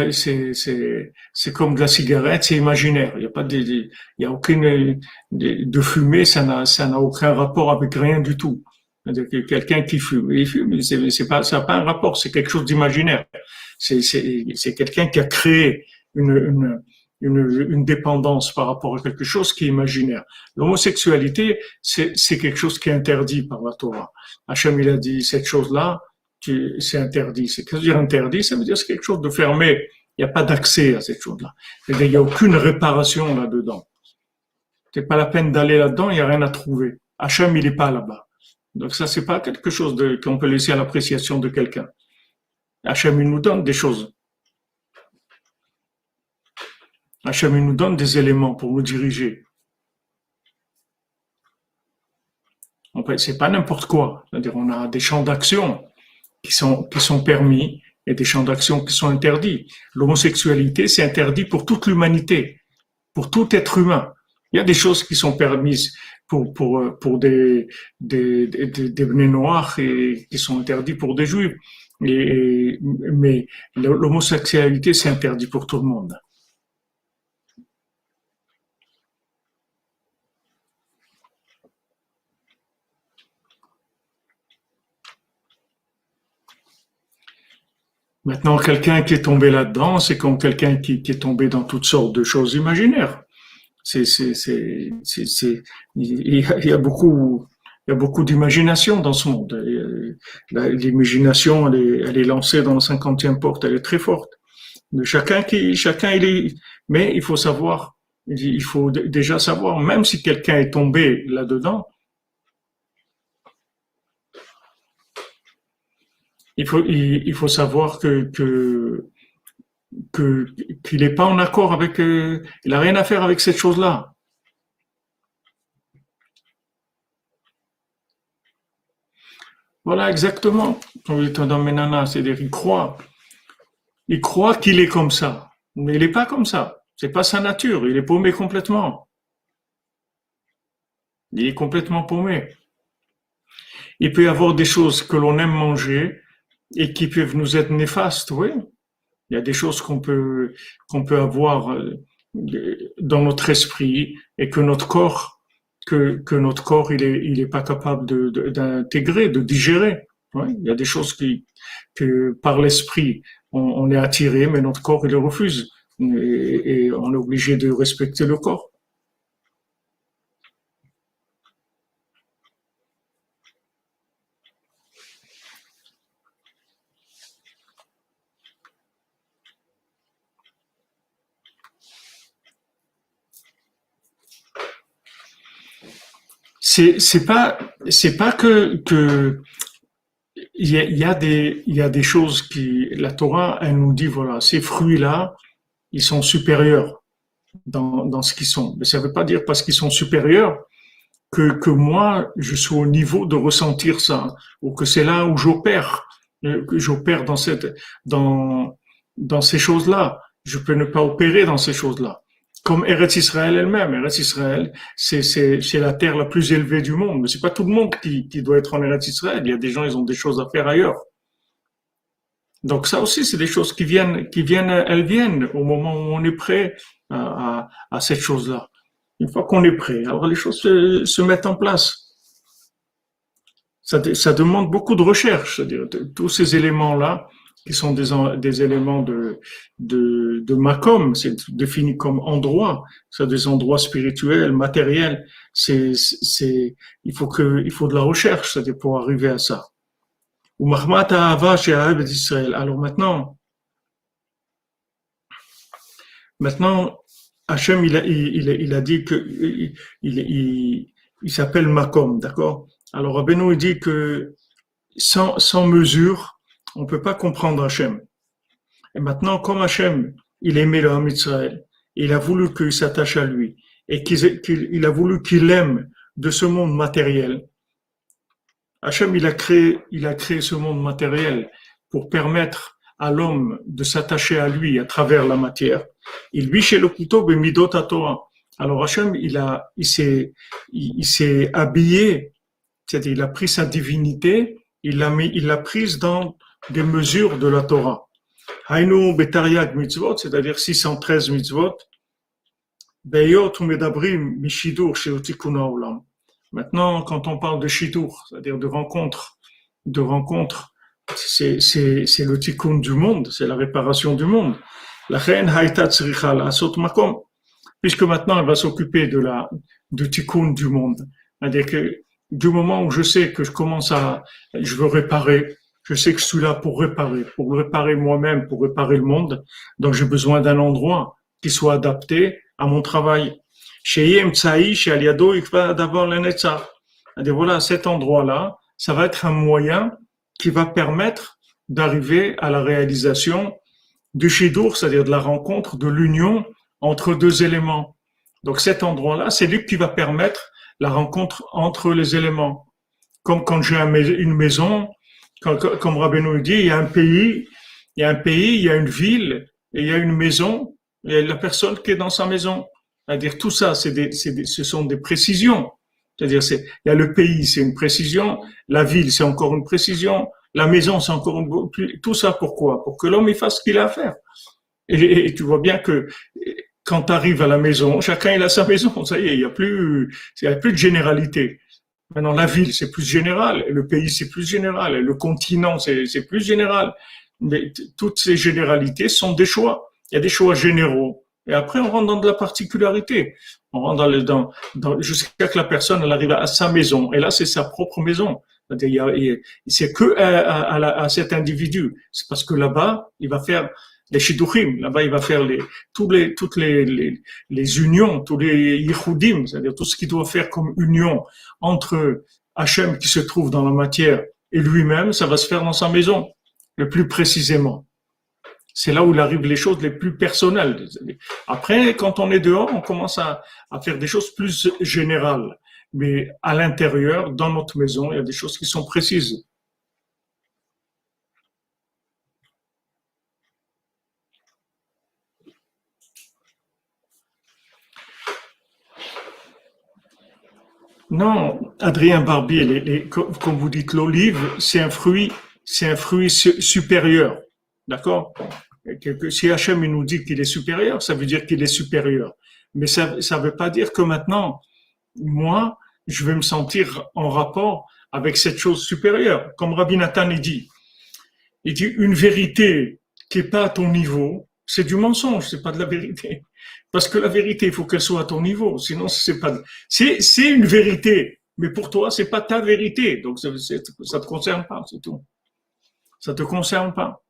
comme de la cigarette, c'est imaginaire. Il y a pas il y a aucune, de fumée, ça n'a aucun rapport avec rien du tout. C'est-à-dire que quelqu'un qui fume, il fume, ça n'a pas un rapport, c'est quelque chose d'imaginaire. C'est quelqu'un qui a créé une dépendance par rapport à quelque chose qui est imaginaire. L'homosexualité, c'est quelque chose qui est interdit par la Torah. Hachem, il a dit, cette chose-là, c'est interdit. C'est qu'est-ce que dire interdit? Ça veut dire que c'est quelque chose de fermé. Il n'y a pas d'accès à cette chose-là. Il n'y a aucune réparation là-dedans. C'est pas la peine d'aller là-dedans, il n'y a rien à trouver. Hachem, il n'est pas là-bas. Donc ça, c'est pas quelque chose qu'on peut laisser à l'appréciation de quelqu'un. Hachem, il nous donne des choses. Hachem, il nous donne des éléments pour nous diriger. En fait, c'est pas n'importe quoi. C'est-à-dire, on a des champs d'action qui sont permis et des champs d'action qui sont interdits. L'homosexualité, c'est interdit pour toute l'humanité, pour tout être humain. Il y a des choses qui sont permises pour des Bnei noirs et qui sont interdits pour des juifs. Mais l'homosexualité, c'est interdit pour tout le monde. Maintenant, quelqu'un qui est tombé là-dedans, c'est comme quelqu'un qui est tombé dans toutes sortes de choses imaginaires. Il y a beaucoup d'imagination dans ce monde. L'imagination, elle est lancée dans la 50e porte, elle est très forte. Mais mais il faut savoir, il faut déjà savoir, même si quelqu'un est tombé là-dedans, il faut savoir que que qu'il n'est pas en accord avec, il a rien à faire avec cette chose-là. Voilà exactement. C'est-à-dire il croit qu'il est comme ça, mais il n'est pas comme ça. C'est pas sa nature. Il est paumé complètement. Il est complètement paumé. Il peut y avoir des choses que l'on aime manger et qui peuvent nous être néfastes, oui. Il y a des choses qu'on peut avoir dans notre esprit et que que notre corps il est pas capable d'intégrer, de digérer. Ouais, il y a des choses que par l'esprit on est attiré, mais notre corps il les refuse et on est obligé de respecter le corps. C'est pas que il y a des choses qui la Torah elle nous dit voilà ces fruits là ils sont supérieurs dans ce qu'ils sont. Mais ça ne veut pas dire parce qu'ils sont supérieurs que moi, je suis au niveau de ressentir ça, ou que c'est là où j'opère, que j'opère dans, dans ces choses-là. Je peux ne pas opérer dans ces choses-là. Comme Eretz Israël elle-même. Eretz Israël, c'est la terre la plus élevée du monde. Mais c'est pas tout le monde qui doit être en Eretz Israël. Il y a des gens, ils ont des choses à faire ailleurs. Donc ça aussi, c'est des choses elles viennent au moment où on est prêt à cette chose-là. Une fois qu'on est prêt, alors les choses se mettent en place. Ça demande beaucoup de recherche, c'est-à-dire tous ces éléments-là, qui sont des éléments de Makom, c'est défini comme endroit, c'est des endroits spirituels, matériels, il faut de la recherche, c'est-à-dire pour arriver à ça. Ou Mahmat Ahava chez Israël. Alors maintenant, Hachem, il a dit que il s'appelle Makom, d'accord? Alors Rabbeinu il dit que sans mesure, on peut pas comprendre Hachem. Et maintenant, comme Hachem, il aimait le Ham Israël, il a voulu qu'il s'attache à lui et qu'il a voulu qu'il aime de ce monde matériel. Hachem, il a créé ce monde matériel pour permettre à l'homme de s'attacher à lui à travers la matière. Et lui, chez le couteau, Bemidot Torah. Alors Hachem, il s'est habillé, c'est-à-dire il a pris sa divinité, il l'a prise dans des mesures de la Torah. Hainu Betariag mitzvot, c'est-à-dire 613 mitzvot. Beyot ou Medabrim Mishidur chez Otikuna Olam. Maintenant, quand on parle de shidur, c'est-à-dire de rencontre, c'est le tikkun du monde, c'est la réparation du monde. La reine haïta tzricha la'asot makom, puisque maintenant elle va s'occuper du tikkun du monde. C'est-à-dire que du moment où je sais que je veux réparer, je sais que je suis là pour réparer moi-même, pour réparer le monde, donc j'ai besoin d'un endroit qui soit adapté à mon travail. Chez Yemtsaï, chez Aliado, il va d'abord le Netzach. Voilà, cet endroit-là, ça va être un moyen qui va permettre d'arriver à la réalisation du Shidur, c'est-à-dire de la rencontre, de l'union entre deux éléments. Donc cet endroit-là, c'est lui qui va permettre la rencontre entre les éléments. Comme quand j'ai une maison, comme Rabbeinu dit, il y a un pays, il y a une ville, et il y a une maison, et la personne qui est dans sa maison. C'est-à-dire tout ça, ce sont des précisions. C'est-à-dire il y a le pays, c'est une précision, la ville, c'est encore une précision, la maison, c'est encore une. Tout ça pourquoi? Pour que l'homme il fasse ce qu'il a à faire. Et tu vois bien que quand tu arrives à la maison, chacun il a sa maison. Ça y est, il y a plus de généralité. Maintenant, la ville, c'est plus général, le pays, c'est plus général, le continent, c'est plus général. Mais toutes ces généralités sont des choix. Il y a des choix généraux. Et après, on rentre dans de la particularité. On rentre jusqu'à que la personne elle arrive à sa maison. Et là, c'est sa propre maison. C'est que à cet individu. C'est parce que là-bas, il va faire les shidduchim. Là-bas, il va faire toutes les unions, tous les yichudim, c'est-à-dire tout ce qu'il doit faire comme union entre Hachem qui se trouve dans la matière et lui-même, ça va se faire dans sa maison, le plus précisément. C'est là où il arrive les choses les plus personnelles. Après, quand on est dehors, on commence à faire des choses plus générales. Mais à l'intérieur, dans notre maison, il y a des choses qui sont précises. Non, Adrien Barbier, comme vous dites, l'olive, c'est un fruit supérieur. D'accord? Si Hachem il nous dit qu'il est supérieur, ça veut dire qu'il est supérieur. Mais ça ne veut pas dire que maintenant, moi, je vais me sentir en rapport avec cette chose supérieure. Comme Rabbi Nathan il dit une vérité qui n'est pas à ton niveau, c'est du mensonge, c'est pas de la vérité. Parce que la vérité, il faut qu'elle soit à ton niveau. Sinon, c'est pas, c'est une vérité. Mais pour toi, c'est pas ta vérité. Donc, ça te concerne pas, c'est tout. Ça te concerne pas.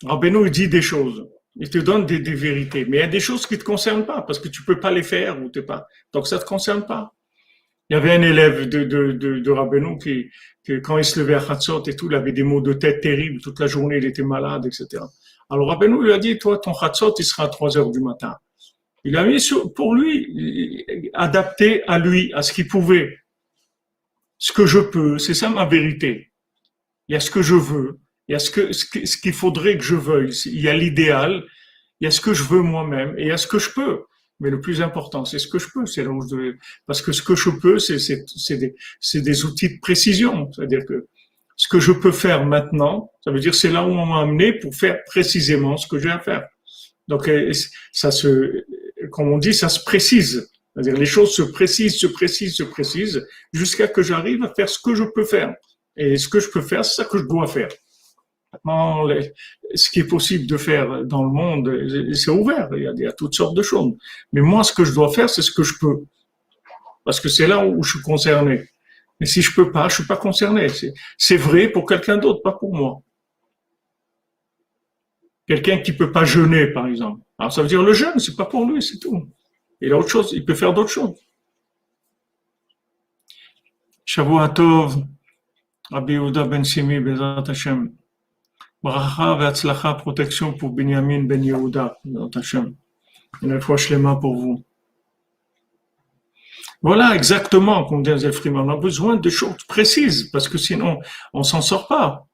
Rabbeinu, il dit des choses. Il te donne des vérités. Mais il y a des choses qui te concernent pas parce que tu peux pas les faire ou t'es pas. Donc, ça te concerne pas. Il y avait un élève de Rabbeinu qui, quand il se levait à Chatzot et tout, il avait des maux de tête terribles. Toute la journée, il était malade, etc. Alors Rabbeinu lui a dit, toi, ton Chatzot, il sera à 3 heures du matin. Il a mis pour lui, adapté à lui, à ce qu'il pouvait. Ce que je peux, c'est ça ma vérité. Il y a ce que je veux, il y a ce qu'il faudrait que je veuille. Il y a l'idéal, il y a ce que je veux moi-même et il y a ce que je peux. Mais le plus important, c'est ce que je peux. Parce que ce que je peux, c'est des outils de précision. C'est-à-dire que ce que je peux faire maintenant, ça veut dire c'est là où on m'a amené pour faire précisément ce que j'ai à faire. Donc, comme on dit, ça se précise. C'est-à-dire les choses se précisent, jusqu'à que j'arrive à faire ce que je peux faire. Et ce que je peux faire, c'est ça que je dois faire. Maintenant, ce qui est possible de faire dans le monde, c'est ouvert. Il y a toutes sortes de choses. Mais moi, ce que je dois faire, c'est ce que je peux. Parce que c'est là où je suis concerné. Mais si je peux pas, je suis pas concerné. C'est vrai pour quelqu'un d'autre, pas pour moi. Quelqu'un qui peut pas jeûner, par exemple. Alors, ça veut dire le jeûne, c'est pas pour lui, c'est tout. Il a autre chose, il peut faire d'autres choses. Shavua Tov, Rabbi Yehuda Ben Simi, Bezrat Hashem. Bracha ve'atzlacha, protection pour Binyamin Ben Yehuda, Bezrat Hashem. Une fois shlema pour vous. Voilà exactement, comme dit Azel Freeman, on a besoin de choses précises, parce que sinon, on s'en sort pas.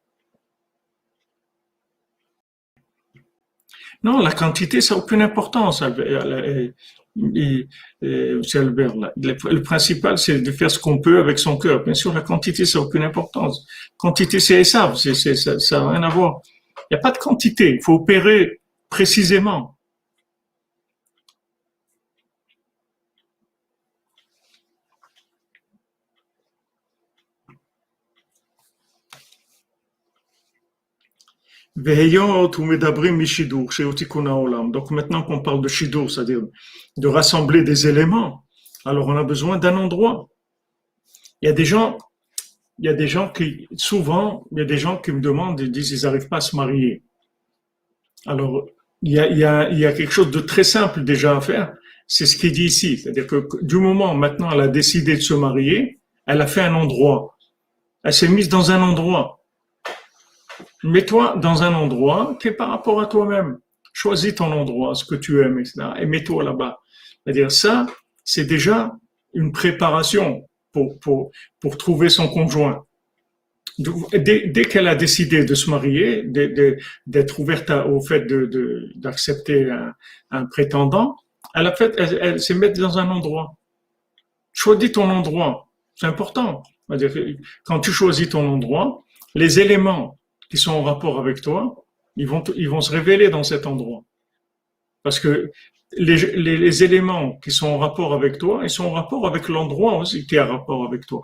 Non, la quantité, ça n'a aucune importance. C'est Albert, là. Le principal, c'est de faire ce qu'on peut avec son cœur. Bien sûr, la quantité, ça n'a aucune importance. Quantité, c'est Esav, ça n'a rien à voir. Il n'y a pas de quantité, il faut opérer précisément. Donc maintenant qu'on parle de shidur, c'est-à-dire de rassembler des éléments, alors on a besoin d'un endroit. Il y a des gens, souvent, il y a des gens qui me demandent, ils disent ils n'arrivent pas à se marier. Alors, il y a quelque chose de très simple déjà à faire, c'est ce qu'il dit ici. C'est-à-dire que du moment maintenant elle a décidé de se marier, elle a fait un endroit. Elle s'est mise dans un endroit. Mets-toi dans un endroit qui est par rapport à toi-même. Choisis ton endroit, ce que tu aimes, etc. Et mets-toi là-bas. C'est-à-dire ça, c'est déjà une préparation pour trouver son conjoint. Dès qu'elle a décidé de se marier, d'être ouverte au fait d'accepter un prétendant, elle s'est mise dans un endroit. Choisis ton endroit. C'est important. C'est-à-dire que quand tu choisis ton endroit, les éléments qui sont en rapport avec toi, ils vont se révéler dans cet endroit. Parce que les éléments qui sont en rapport avec toi, ils sont en rapport avec l'endroit aussi qui est en rapport avec toi.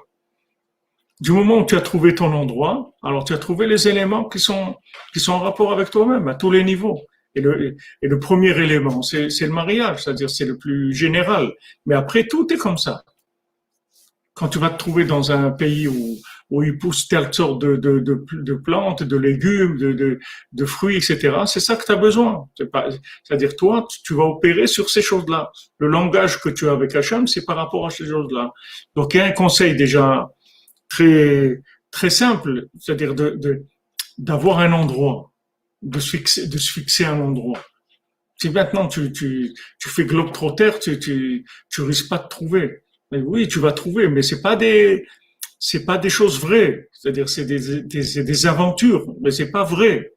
Du moment où tu as trouvé ton endroit, alors tu as trouvé les éléments qui sont en rapport avec toi-même à tous les niveaux. Et le premier élément, c'est le mariage, c'est-à-dire c'est le plus général. Mais après, tout est comme ça. Quand tu vas te trouver dans un pays où il pousse telle sorte de plantes, de légumes, de fruits, etc., c'est ça que tu as besoin. C'est-à-dire, toi, tu vas opérer sur ces choses-là. Le langage que tu as avec Hachem, c'est par rapport à ces choses-là. Donc, il y a un conseil déjà très, très simple, c'est-à-dire d'avoir un endroit. de se fixer un endroit. Si maintenant tu fais globe-trotter, tu risques pas de trouver. Mais oui, tu vas trouver, mais c'est pas des choses vraies. C'est-à-dire, c'est des aventures, mais c'est pas vrai.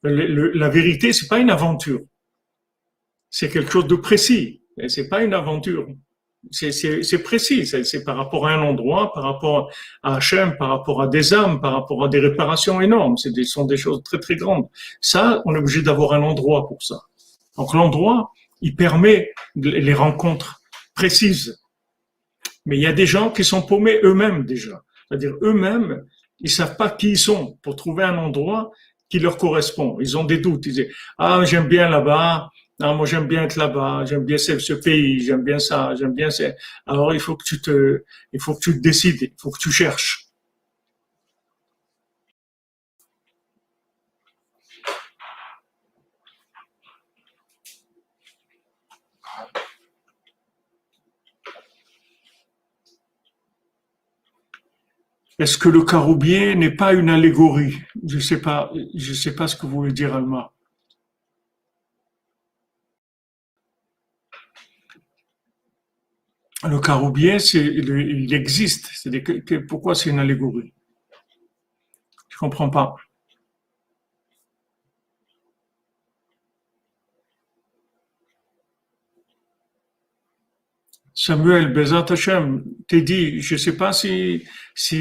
La vérité, c'est pas une aventure. C'est quelque chose de précis. Et c'est pas une aventure. C'est précis. C'est par rapport à un endroit, par rapport à Hachem, par rapport à des âmes, par rapport à des réparations énormes. Sont des choses très, très grandes. Ça, on est obligé d'avoir un endroit pour ça. Donc, l'endroit, il permet les rencontres précises. Mais il y a des gens qui sont paumés eux-mêmes déjà. C'est-à-dire eux-mêmes, ils savent pas qui ils sont pour trouver un endroit qui leur correspond. Ils ont des doutes. Ils disent, ah, j'aime bien là-bas. Ah, moi, j'aime bien être là-bas. J'aime bien ce pays. J'aime bien ça. J'aime bien ça. Alors, il faut que tu te décides. Il faut que tu cherches. Est-ce que le caroubier n'est pas une allégorie? Je sais pas ce que vous voulez dire, Alma. Le caroubier, il existe. Pourquoi c'est une allégorie? Je comprends pas. Samuel, Bezat Hashem, t'es dit, je sais pas si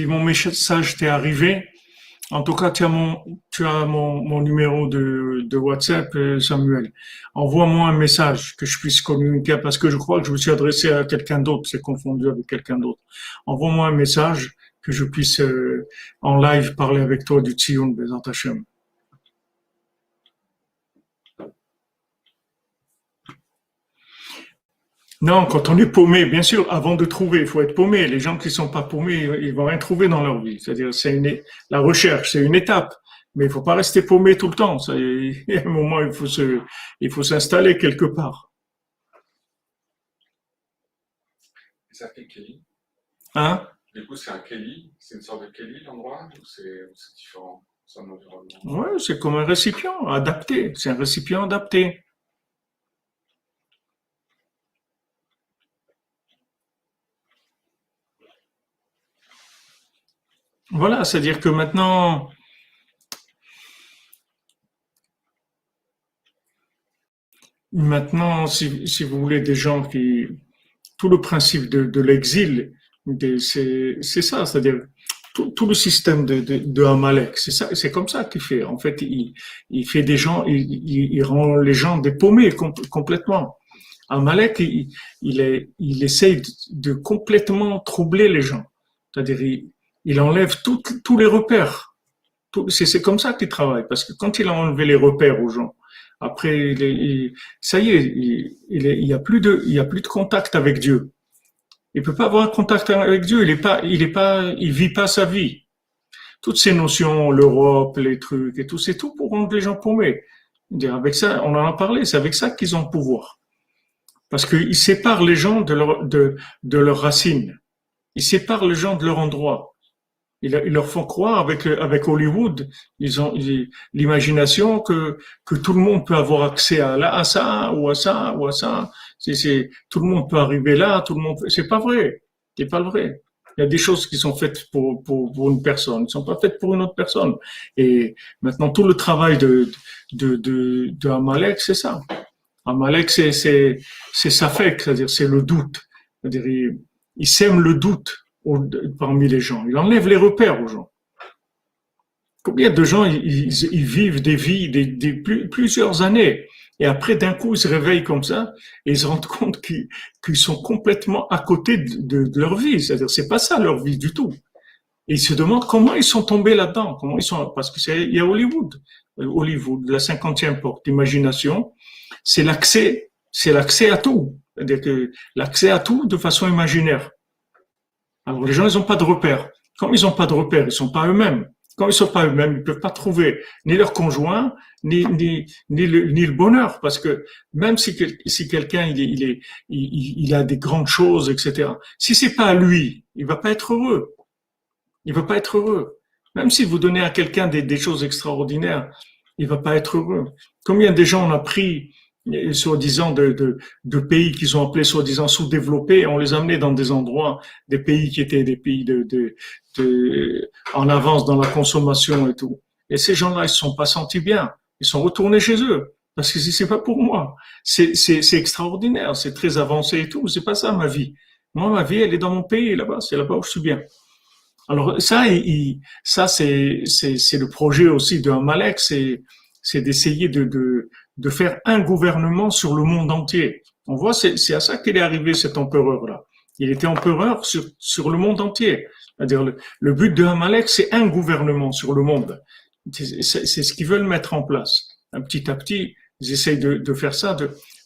mon message t'est arrivé. En tout cas, tu as mon numéro de WhatsApp, Samuel. Envoie-moi un message que je puisse communiquer parce que je crois que je me suis adressé à quelqu'un d'autre, c'est confondu avec quelqu'un d'autre. Envoie-moi un message que je puisse en live parler avec toi du Tzion, Bezat Hashem. Non, quand on est paumé, bien sûr, avant de trouver, il faut être paumé. Les gens qui sont pas paumés, ils vont rien trouver dans leur vie. C'est-à-dire, la recherche, c'est une étape. Mais il faut pas rester paumé tout le temps. Il y a un moment, il faut s'installer quelque part. Et ça fait Kelly. Hein? Du coup, c'est un Kelly, c'est une sorte de Kelly l'endroit ou c'est différent, c'est un environnement? Ouais, c'est comme un récipient adapté. C'est un récipient adapté. Voilà, c'est-à-dire que maintenant, si vous voulez des gens tout le principe de l'exil, c'est ça, c'est-à-dire tout le système de Amalek, c'est ça, c'est comme ça qu'il fait. En fait, il fait des gens, il rend les gens des paumés complètement. Amalek, il essaye de complètement troubler les gens. C'est-à-dire, il enlève tous les repères. C'est comme ça qu'il travaille, parce que quand il a enlevé les repères aux gens, après, ça y est, il y a plus de contact avec Dieu. Il peut pas avoir contact avec Dieu. Il vit pas sa vie. Toutes ces notions, l'Europe, les trucs et tout, c'est tout pour rendre les gens paumés. Avec ça, on en a parlé, c'est avec ça qu'ils ont le pouvoir. Parce qu'ils séparent les gens de leurs racines. Ils séparent les gens de leur endroit. Ils leur font croire avec Hollywood, ils ont l'imagination que tout le monde peut avoir accès à ça ou à ça ou à ça. Tout le monde peut arriver là, tout le monde. C'est pas vrai. C'est pas vrai. Il y a des choses qui sont faites pour une personne, qui sont pas faites pour une autre personne. Et maintenant tout le travail de Amalek, c'est ça. Amalek, c'est sa fake, c'est-à-dire c'est le doute. C'est-à-dire il sème le doute parmi les gens. Il enlève les repères aux gens. Combien de gens ils vivent des vies plusieurs années et après d'un coup ils se réveillent comme ça et ils se rendent compte qu'ils sont complètement à côté de leur vie. C'est-à-dire c'est pas ça leur vie du tout. Et ils se demandent comment ils sont tombés là-dedans. Comment ils sont parce que il y a Hollywood, la 50e porte d'imagination, c'est l'accès à tout. C'est-à-dire que l'accès à tout de façon imaginaire. Alors les gens, ils n'ont pas de repères. Comme ils n'ont pas de repères, ils sont pas eux-mêmes. Quand ils sont pas eux-mêmes, ils peuvent pas trouver ni leur conjoint, ni le bonheur. Parce que même si quelqu'un, il a des grandes choses, etc. Si c'est pas à lui, il va pas être heureux. Il va pas être heureux. Même si vous donnez à quelqu'un des choses extraordinaires, il va pas être heureux. Combien de gens on a pris, soi-disant, de pays qu'ils ont appelés soi-disant sous-développés, et on les a amenés dans des endroits, des pays qui étaient des pays en avance dans la consommation et tout. Et ces gens-là, ils se sont pas sentis bien. Ils sont retournés chez eux. Parce que c'est pas pour moi. C'est extraordinaire, c'est très avancé et tout. C'est pas ça ma vie. Moi, ma vie, elle est dans mon pays là-bas. C'est là-bas où je suis bien. Alors ça, ça c'est le projet aussi de Amalek, c'est d'essayer de faire un gouvernement sur le monde entier. On voit, c'est à ça qu'il est arrivé cet empereur-là. Il était empereur sur le monde entier. C'est-à-dire le but de Amalek, c'est un gouvernement sur le monde. C'est ce qu'ils veulent mettre en place. Petit à petit, ils essayent de faire ça,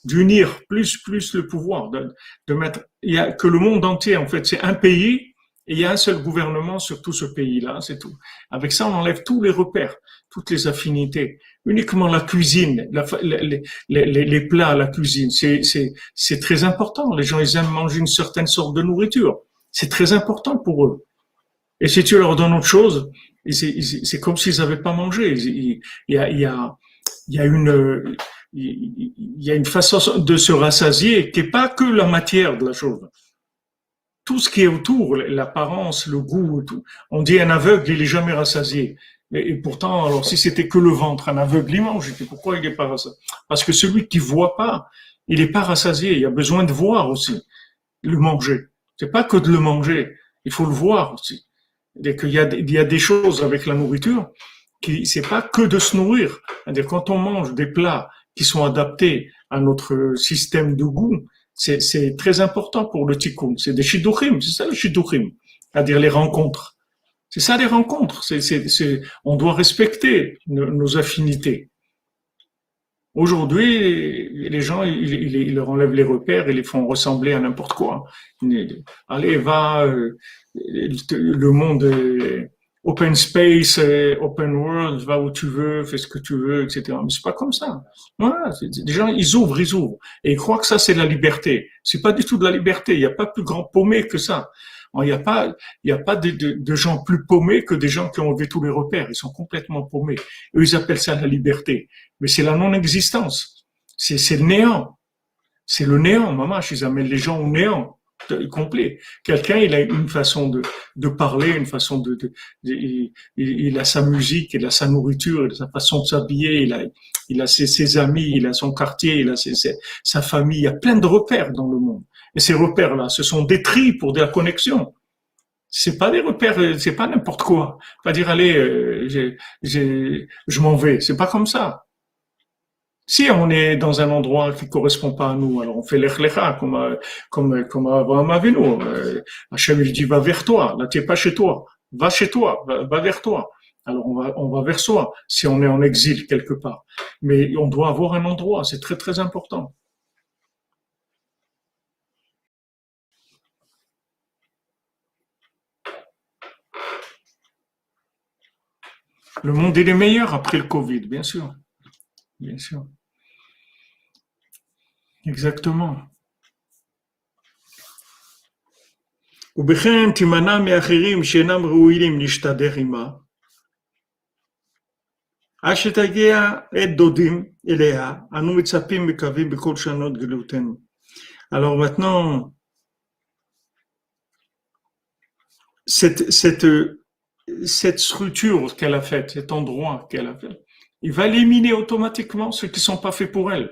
d'unir plus le pouvoir, de mettre. Il y a que le monde entier, en fait, c'est un pays. Et il y a un seul gouvernement sur tout ce pays-là, c'est tout. Avec ça, on enlève tous les repères, toutes les affinités. Uniquement la cuisine, les plats, la cuisine, c'est très important. Les gens, ils aiment manger une certaine sorte de nourriture. C'est très important pour eux. Et si tu leur donnes autre chose, c'est comme s'ils n'avaient pas mangé. Il y a une façon de se rassasier qui n'est pas que la matière de la chose. Tout ce qui est autour, l'apparence, le goût, tout. On dit un aveugle, il est jamais rassasié. Et pourtant, alors si c'était que le ventre, un aveugle, il mange. Pourquoi il est pas rassasié? Parce que celui qui voit pas, il est pas rassasié. Il a besoin de voir aussi, le manger. C'est pas que de le manger, il faut le voir aussi. Et qu'il il y a des choses avec la nourriture qui, c'est pas que de se nourrir. C'est-à-dire quand on mange des plats qui sont adaptés à notre système de goût, c'est très important pour le tikkun. C'est des shidduchim, c'est ça le shidduchim, c'est-à-dire les rencontres. C'est ça les rencontres. On doit respecter nos affinités. Aujourd'hui, les gens, ils leur enlèvent les repères et les font ressembler à n'importe quoi. Allez, va, le monde open space, open world, va où tu veux, fais ce que tu veux, etc. Mais c'est pas comme ça. Voilà, les gens, ils ouvrent. Et ils croient que ça, c'est la liberté. C'est pas du tout de la liberté. Il n'y a pas plus grand paumé que ça. Il n'y a pas de gens plus paumés que des gens qui ont enlevé tous les repères. Ils sont complètement paumés. Eux, ils appellent ça la liberté. Mais c'est la non-existence. C'est le néant. C'est le néant, maman. Ils amènent les gens au néant complet. Quelqu'un, il a une façon de parler, une façon il a sa musique, il a sa nourriture, il a sa façon de s'habiller, il a ses amis, il a son quartier, il a sa famille. Il y a plein de repères dans le monde. Et ces repères-là, ce sont des tris pour de la connexion. C'est pas des repères, c'est pas n'importe quoi. Pas dire, allez, je m'en vais. C'est pas comme ça. Si on est dans un endroit qui correspond pas à nous, alors on fait l'echlecha, comme Abraham Avinu. Hachem, il dit, va vers toi. Là, t'es pas chez toi. Va chez toi. Va vers toi. Alors, on va vers soi. Si on est en exil quelque part. Mais on doit avoir un endroit. C'est très, très important. Le monde, il est meilleur après le Covid, bien sûr. Bien sûr. Exactement. ובכן תימנע מאחרים שאינם ראויים להשתדך עמה, עד שתגיע עת דודים אליה, אנו מצפים מקווים בכל שנות גלותנו. Alors maintenant, cette structure qu'elle a faite, cet endroit qu'elle a fait, il va éliminer automatiquement ceux qui ne sont pas faits pour elle.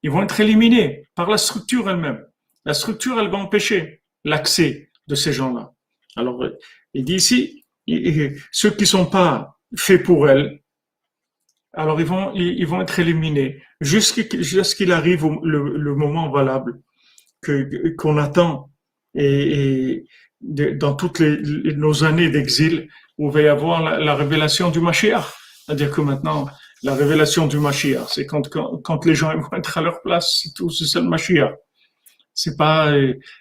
Ils vont être éliminés par la structure elle-même. La structure, elle va empêcher l'accès de ces gens-là. Alors, il dit ici, ceux qui ne sont pas faits pour elle, alors ils vont être éliminés jusqu'à ce qu'il arrive le moment valable qu'on attend et dans toutes nos années d'exil où il va y avoir la révélation du Mashiach. C'est-à-dire que maintenant, la révélation du Mashiach, c'est quand les gens vont être à leur place, c'est tout, c'est ça le Mashiach. C'est pas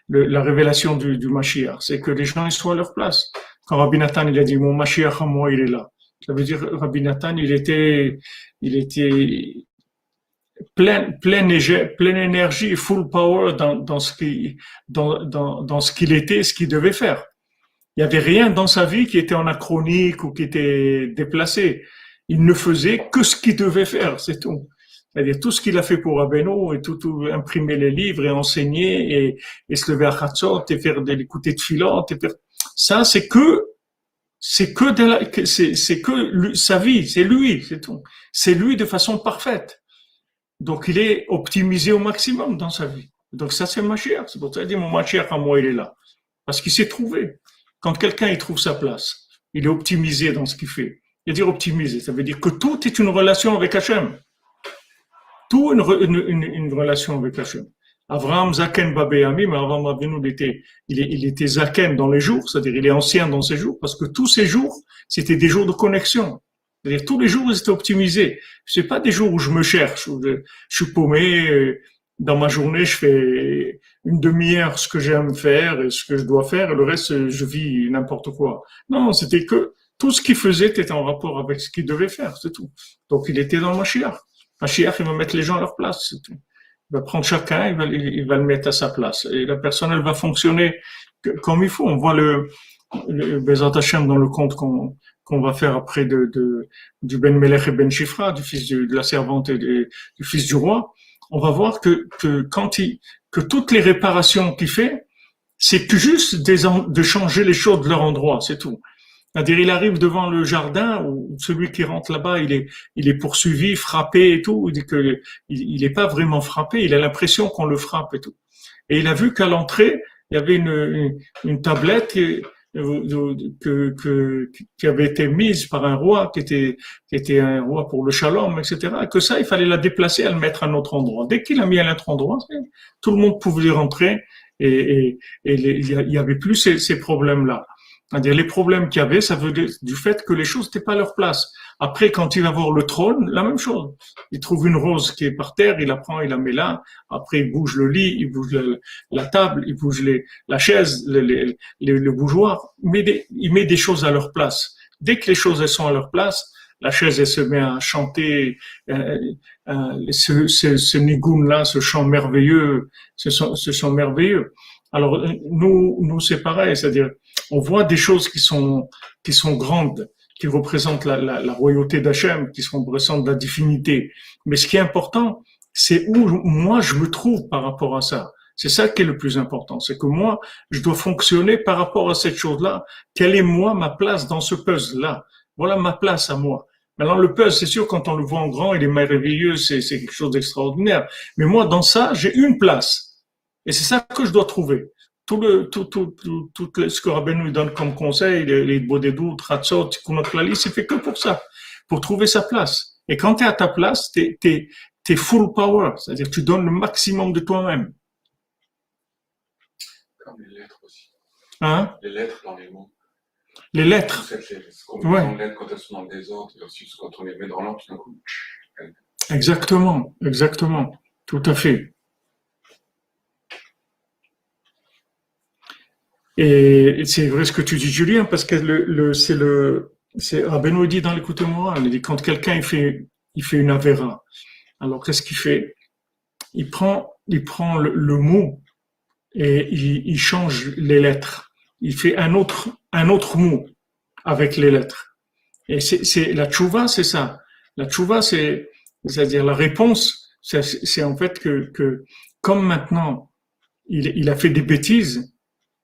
la révélation du Mashiach, c'est que les gens ils soient à leur place. Quand Rabbi Nathan il a dit mon Mashiach à moi il est là, ça veut dire Rabbi Nathan il était plein énergie, full power dans ce qu'il était, ce qu'il devait faire. Il y avait rien dans sa vie qui était anachronique ou qui était déplacé. Il ne faisait que ce qu'il devait faire, c'est tout. C'est-à-dire tout ce qu'il a fait pour Rabbeinu et tout imprimer les livres et enseigner et se lever à Chatzot et faire l'écouter de filote et faire ça, c'est que sa vie, c'est lui, c'est tout. C'est lui de façon parfaite. Donc il est optimisé au maximum dans sa vie. Donc ça c'est Mashiach. C'est pour ça qu'il dit mon Mashiach à moi il est là. Parce qu'il s'est trouvé. Quand quelqu'un il trouve sa place, il est optimisé dans ce qu'il fait. Et dire optimisé, ça veut dire que tout est une relation avec Hachem. Tout une relation avec Hachem. Avraham Zaken Babéami, mais Avraham Avinu il était Zaken dans les jours, c'est-à-dire il est ancien dans ses jours, parce que tous ces jours, c'était des jours de connexion. C'est-à-dire tous les jours, ils étaient optimisés. C'est pas des jours où je me cherche, où je suis paumé, dans ma journée, je fais une demi-heure ce que j'aime faire et ce que je dois faire, et le reste, je vis n'importe quoi. Non, c'était que tout ce qu'il faisait était en rapport avec ce qu'il devait faire, c'est tout. Donc il était dans le Mashiach. Mashiach, il va mettre les gens à leur place, c'est tout. Il va prendre chacun, il va le mettre à sa place. Et la personne, elle va fonctionner comme il faut. On voit le Bezat Hashem dans le conte qu'on va faire après du Ben Melech et Ben Shifra, du fils de la servante et du fils du roi. On va voir que toutes les réparations qu'il fait, c'est que juste de changer les choses de leur endroit, c'est tout. C'est-à-dire, il arrive devant le jardin où celui qui rentre là-bas, il est poursuivi, frappé et tout. Il dit que il est pas vraiment frappé, il a l'impression qu'on le frappe et tout. Et il a vu qu'à l'entrée, il y avait une tablette qui avait été mise par un roi, qui était un roi pour le shalom, etc. Et que ça, il fallait la déplacer, à le mettre à un autre endroit. Dès qu'il a mis à un autre endroit, tout le monde pouvait y rentrer il y avait plus ces problèmes-là. C'est-à-dire les problèmes qu'il y avait, ça venait du fait que les choses n'étaient pas à leur place. Après, quand il va voir le trône, la même chose. Il trouve une rose qui est par terre, il la prend, il la met là. Après, il bouge le lit, il bouge la table, il bouge la chaise, le bougeoir. Il met des choses à leur place. Dès que les choses elles sont à leur place, la chaise elle se met à chanter ce nigoun-là, ce chant merveilleux, ce chant merveilleux. Alors nous c'est pareil, c'est-à-dire on voit des choses qui sont grandes, qui représentent la royauté d'Hachem, qui représentent la divinité. Mais ce qui est important, c'est où moi je me trouve par rapport à ça. C'est ça qui est le plus important, c'est que moi je dois fonctionner par rapport à cette chose-là. Quelle est moi ma place dans ce puzzle-là? Voilà ma place à moi. Maintenant le puzzle, c'est sûr quand on le voit en grand, il est merveilleux, c'est quelque chose d'extraordinaire. Mais moi dans ça, j'ai une place. Et c'est ça que je dois trouver. Tout ce que Rabbeinu nous donne comme conseil, les Bodedou, Tratzot, Tikunot Klali, c'est fait que pour ça, pour trouver sa place. Et quand tu es à ta place, t'es full power, c'est-à-dire tu donnes le maximum de toi-même. Comme les lettres aussi. Hein? Les lettres dans les mots. Les lettres. Ouais. Lettres, quand elles sont dans le désordre, et aussi quand on les met dans l'ordre, tout d'un coup. Exactement, tout à fait. Et c'est vrai ce que tu dis, Julien, parce que c'est Rabbeinu dit dans l'écoute morale, il dit quand quelqu'un il fait une avéra, alors qu'est-ce qu'il fait? Il prend le mot et il change les lettres. Il fait un autre mot avec les lettres. Et c'est la tchouva, c'est ça. La tchouva, c'est-à-dire la réponse, c'est en fait que comme maintenant il a fait des bêtises,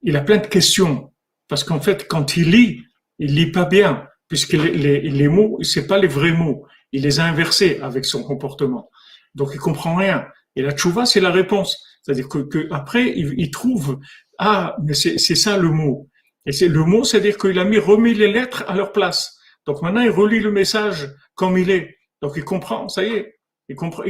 il a plein de questions. Parce qu'en fait, quand il lit pas bien, puisque les mots, c'est pas les vrais mots. Il les a inversés avec son comportement. Donc, il comprend rien. Et la tchouva, c'est la réponse. C'est-à-dire que après, il trouve, ah, mais c'est ça le mot. Et c'est le mot, c'est-à-dire qu'il a remis les lettres à leur place. Donc maintenant, il relit le message comme il est. Donc, il comprend, ça y est. Il comprend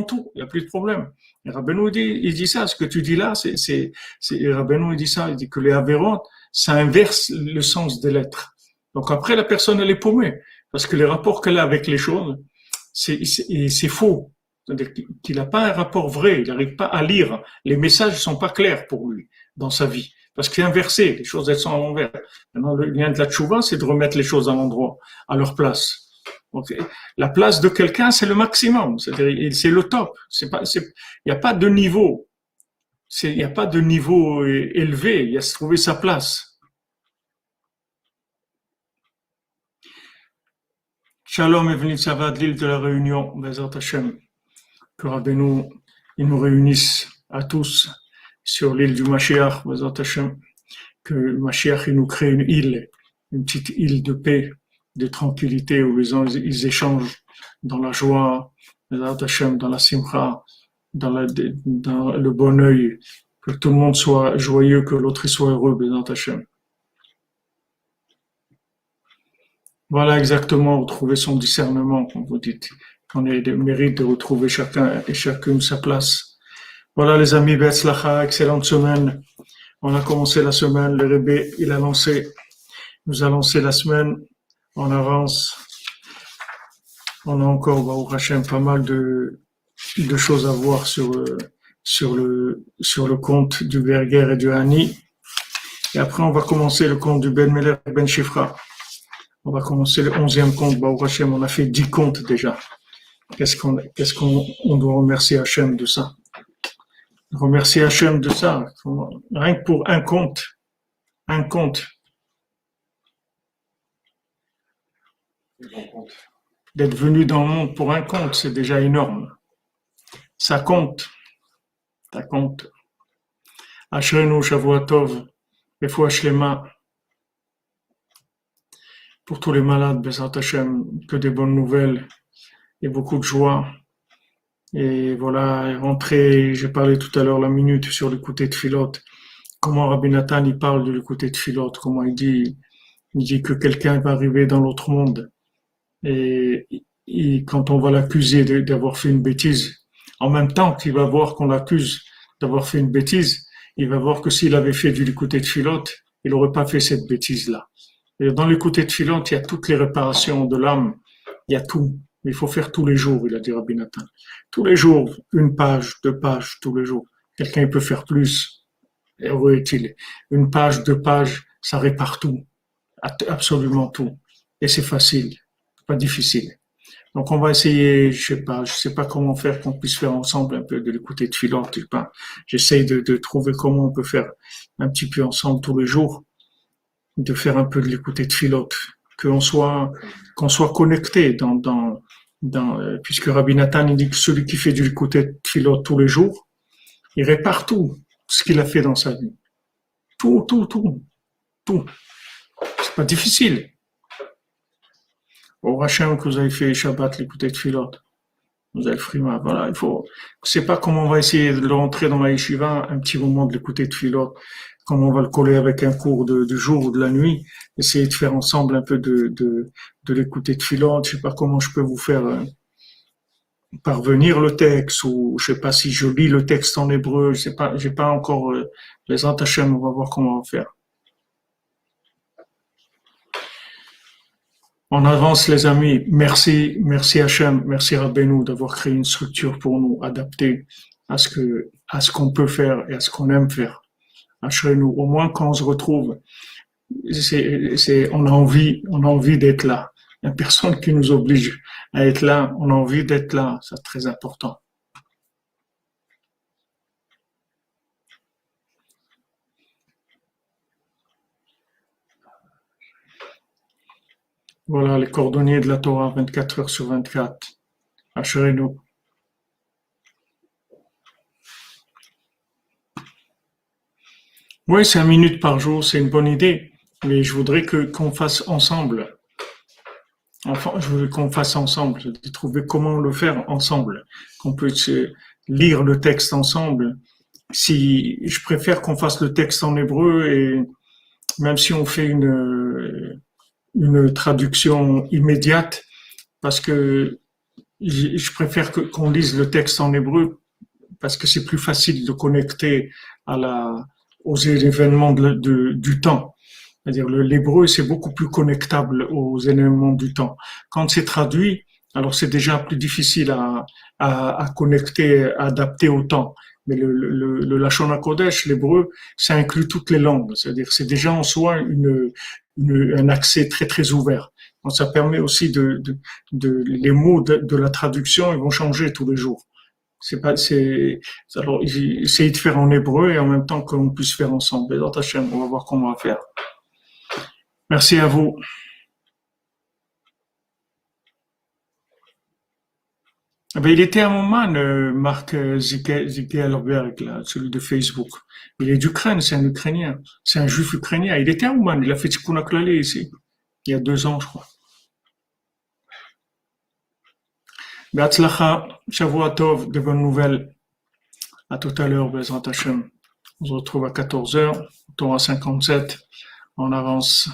tout. Il n'y a plus de problème. Et Rabbeinu il dit ça. Ce que tu dis là, Rabbeinu il dit ça. Il dit que les avérotes, ça inverse le sens des lettres. Donc après, la personne, elle est paumée. Parce que les rapports qu'elle a avec les choses, c'est faux. C'est-à-dire qu'il n'a pas un rapport vrai. Il n'arrive pas à lire. Les messages ne sont pas clairs pour lui dans sa vie. Parce que c'est inversé. Les choses, elles sont à l'envers. Maintenant, le lien de la tchouva, c'est de remettre les choses à l'endroit, à leur place. Donc, la place de quelqu'un, c'est le maximum. C'est-à-dire, c'est le top. Il n'y a pas de niveau. Il n'y a pas de niveau élevé. Il y a se trouver sa place. Shalom et Venitsava de l'île de la Réunion, Bezat Hashem. Que Rabbeinu, il nous réunisse à tous sur l'île du Mashiach, Bezat Hashem. Que le Mashiach, il nous crée une île, une petite île de paix, de tranquillité où les gens, ils échangent dans la joie, Bezat Hashem, dans la simcha, dans le bon œil, que tout le monde soit joyeux, que l'autre soit heureux, Bezat Hashem. Voilà exactement, retrouver son discernement, comme vous dites. On a le mérite de retrouver chacun et chacune sa place. Voilà les amis, Betzlacha, excellente semaine. On a commencé la semaine, le Rebbe, nous a lancé la semaine, on avance. On a encore, Baruch Hashem, pas mal de choses à voir sur le compte du Berger et du Hani. Et après, on va commencer le compte du Ben Meler et Ben Shifra. On va commencer le 11e compte, Baruch Hashem. On a fait 10 comptes déjà. Qu'est-ce qu'on doit remercier Hashem de ça? Remercier Hashem de ça. Rien que pour un compte. D'être venu dans le monde pour un compte, c'est déjà énorme. Ça compte. Ashrenu, Shavua Tov, Refoua Shlema. Pour tous les malades, Bezat Hashem, que des bonnes nouvelles et beaucoup de joie. Et voilà, rentrer, j'ai parlé tout à l'heure la minute sur l'écouter de Philote. Comment Rabbi Nathan, il parle de l'écouter de Philote, comment il dit que quelqu'un va arriver dans l'autre monde. Et quand on va l'accuser d'avoir fait une bêtise, en même temps qu'il va voir qu'on l'accuse d'avoir fait une bêtise, il va voir que s'il avait fait du l'écouter de Philote, il n'aurait pas fait cette bêtise-là. Et dans l'écouter de Philote, il y a toutes les réparations de l'âme, il y a tout. Il faut faire tous les jours, il a dit Rabbi Nathan. Tous les jours, 1 page, 2 pages, tous les jours. Quelqu'un peut faire plus. Heureux est-il. 1 page, 2 pages, ça répare tout. Absolument tout. Et c'est facile. Pas difficile. Donc on va essayer, je sais pas comment faire qu'on puisse faire ensemble un peu de l'écouter de Philote. J'essaye de trouver comment on peut faire un petit peu ensemble tous les jours, de faire un peu de l'écouter de Philote, qu'on soit connecté puisque Rabbi Nathan il dit que celui qui fait du l'écouter de Philote tous les jours, il répare tout ce qu'il a fait dans sa vie. Tout. C'est pas difficile. Au Hachem que vous avez fait Shabbat l'écouter de Philote, vous avez le frima. Voilà, je sais pas comment on va essayer de le rentrer dans la yeshiva, un petit moment de l'écouter de Philote, comment on va le coller avec un cours du jour ou de la nuit, essayer de faire ensemble un peu de l'écouter de Philote. Je sais pas comment je peux vous faire parvenir le texte, ou je sais pas si je lis le texte en hébreu, je sais pas, j'ai pas encore les Hachem, on va voir comment on va faire. On avance les amis, merci Hachem, merci Rabbeinu d'avoir créé une structure pour nous, adaptée à ce qu'on peut faire et à ce qu'on aime faire. Ashrenu, au moins quand on se retrouve, on a envie d'être là. Il n'y a personne qui nous oblige à être là, on a envie d'être là, c'est très important. Voilà les cordonniers de la Torah, 24 heures sur 24. Ashrenu. Oui, 5 minutes par jour, c'est une bonne idée, mais je voudrais qu'on fasse ensemble. Enfin, je voudrais qu'on fasse ensemble, de trouver comment le faire ensemble, qu'on peut lire le texte ensemble. Si je préfère qu'on fasse le texte en hébreu, et même si on fait une traduction immédiate, parce que je préfère qu'on lise le texte en hébreu, parce que c'est plus facile de connecter aux événements du temps. C'est-à-dire l'hébreu, c'est beaucoup plus connectable aux événements du temps. Quand c'est traduit, alors c'est déjà plus difficile à connecter, à adapter au temps. Mais le Lashon HaKodesh, l'hébreu, ça inclut toutes les langues. C'est-à-dire c'est déjà en soi un accès très très ouvert. Donc ça permet aussi les mots de la traduction, ils vont changer tous les jours. Alors, essayer de faire en hébreu et en même temps qu'on puisse faire ensemble. Dans Hachem, on va voir comment on va faire. Merci à vous. Ah ben, il était à Oman, Mark Zuckerberg, là, celui de Facebook. Il est d'Ukraine, c'est un Ukrainien. C'est un juif ukrainien. Il était à Oman, il a fait Tikkun Oklali ici, il y a 2 ans, je crois. Be'atzlacha, Shavua Tov, de bonnes nouvelles. À tout à l'heure, Bezrat Hashem. On se retrouve à 14 heures, Torah 57. On avance.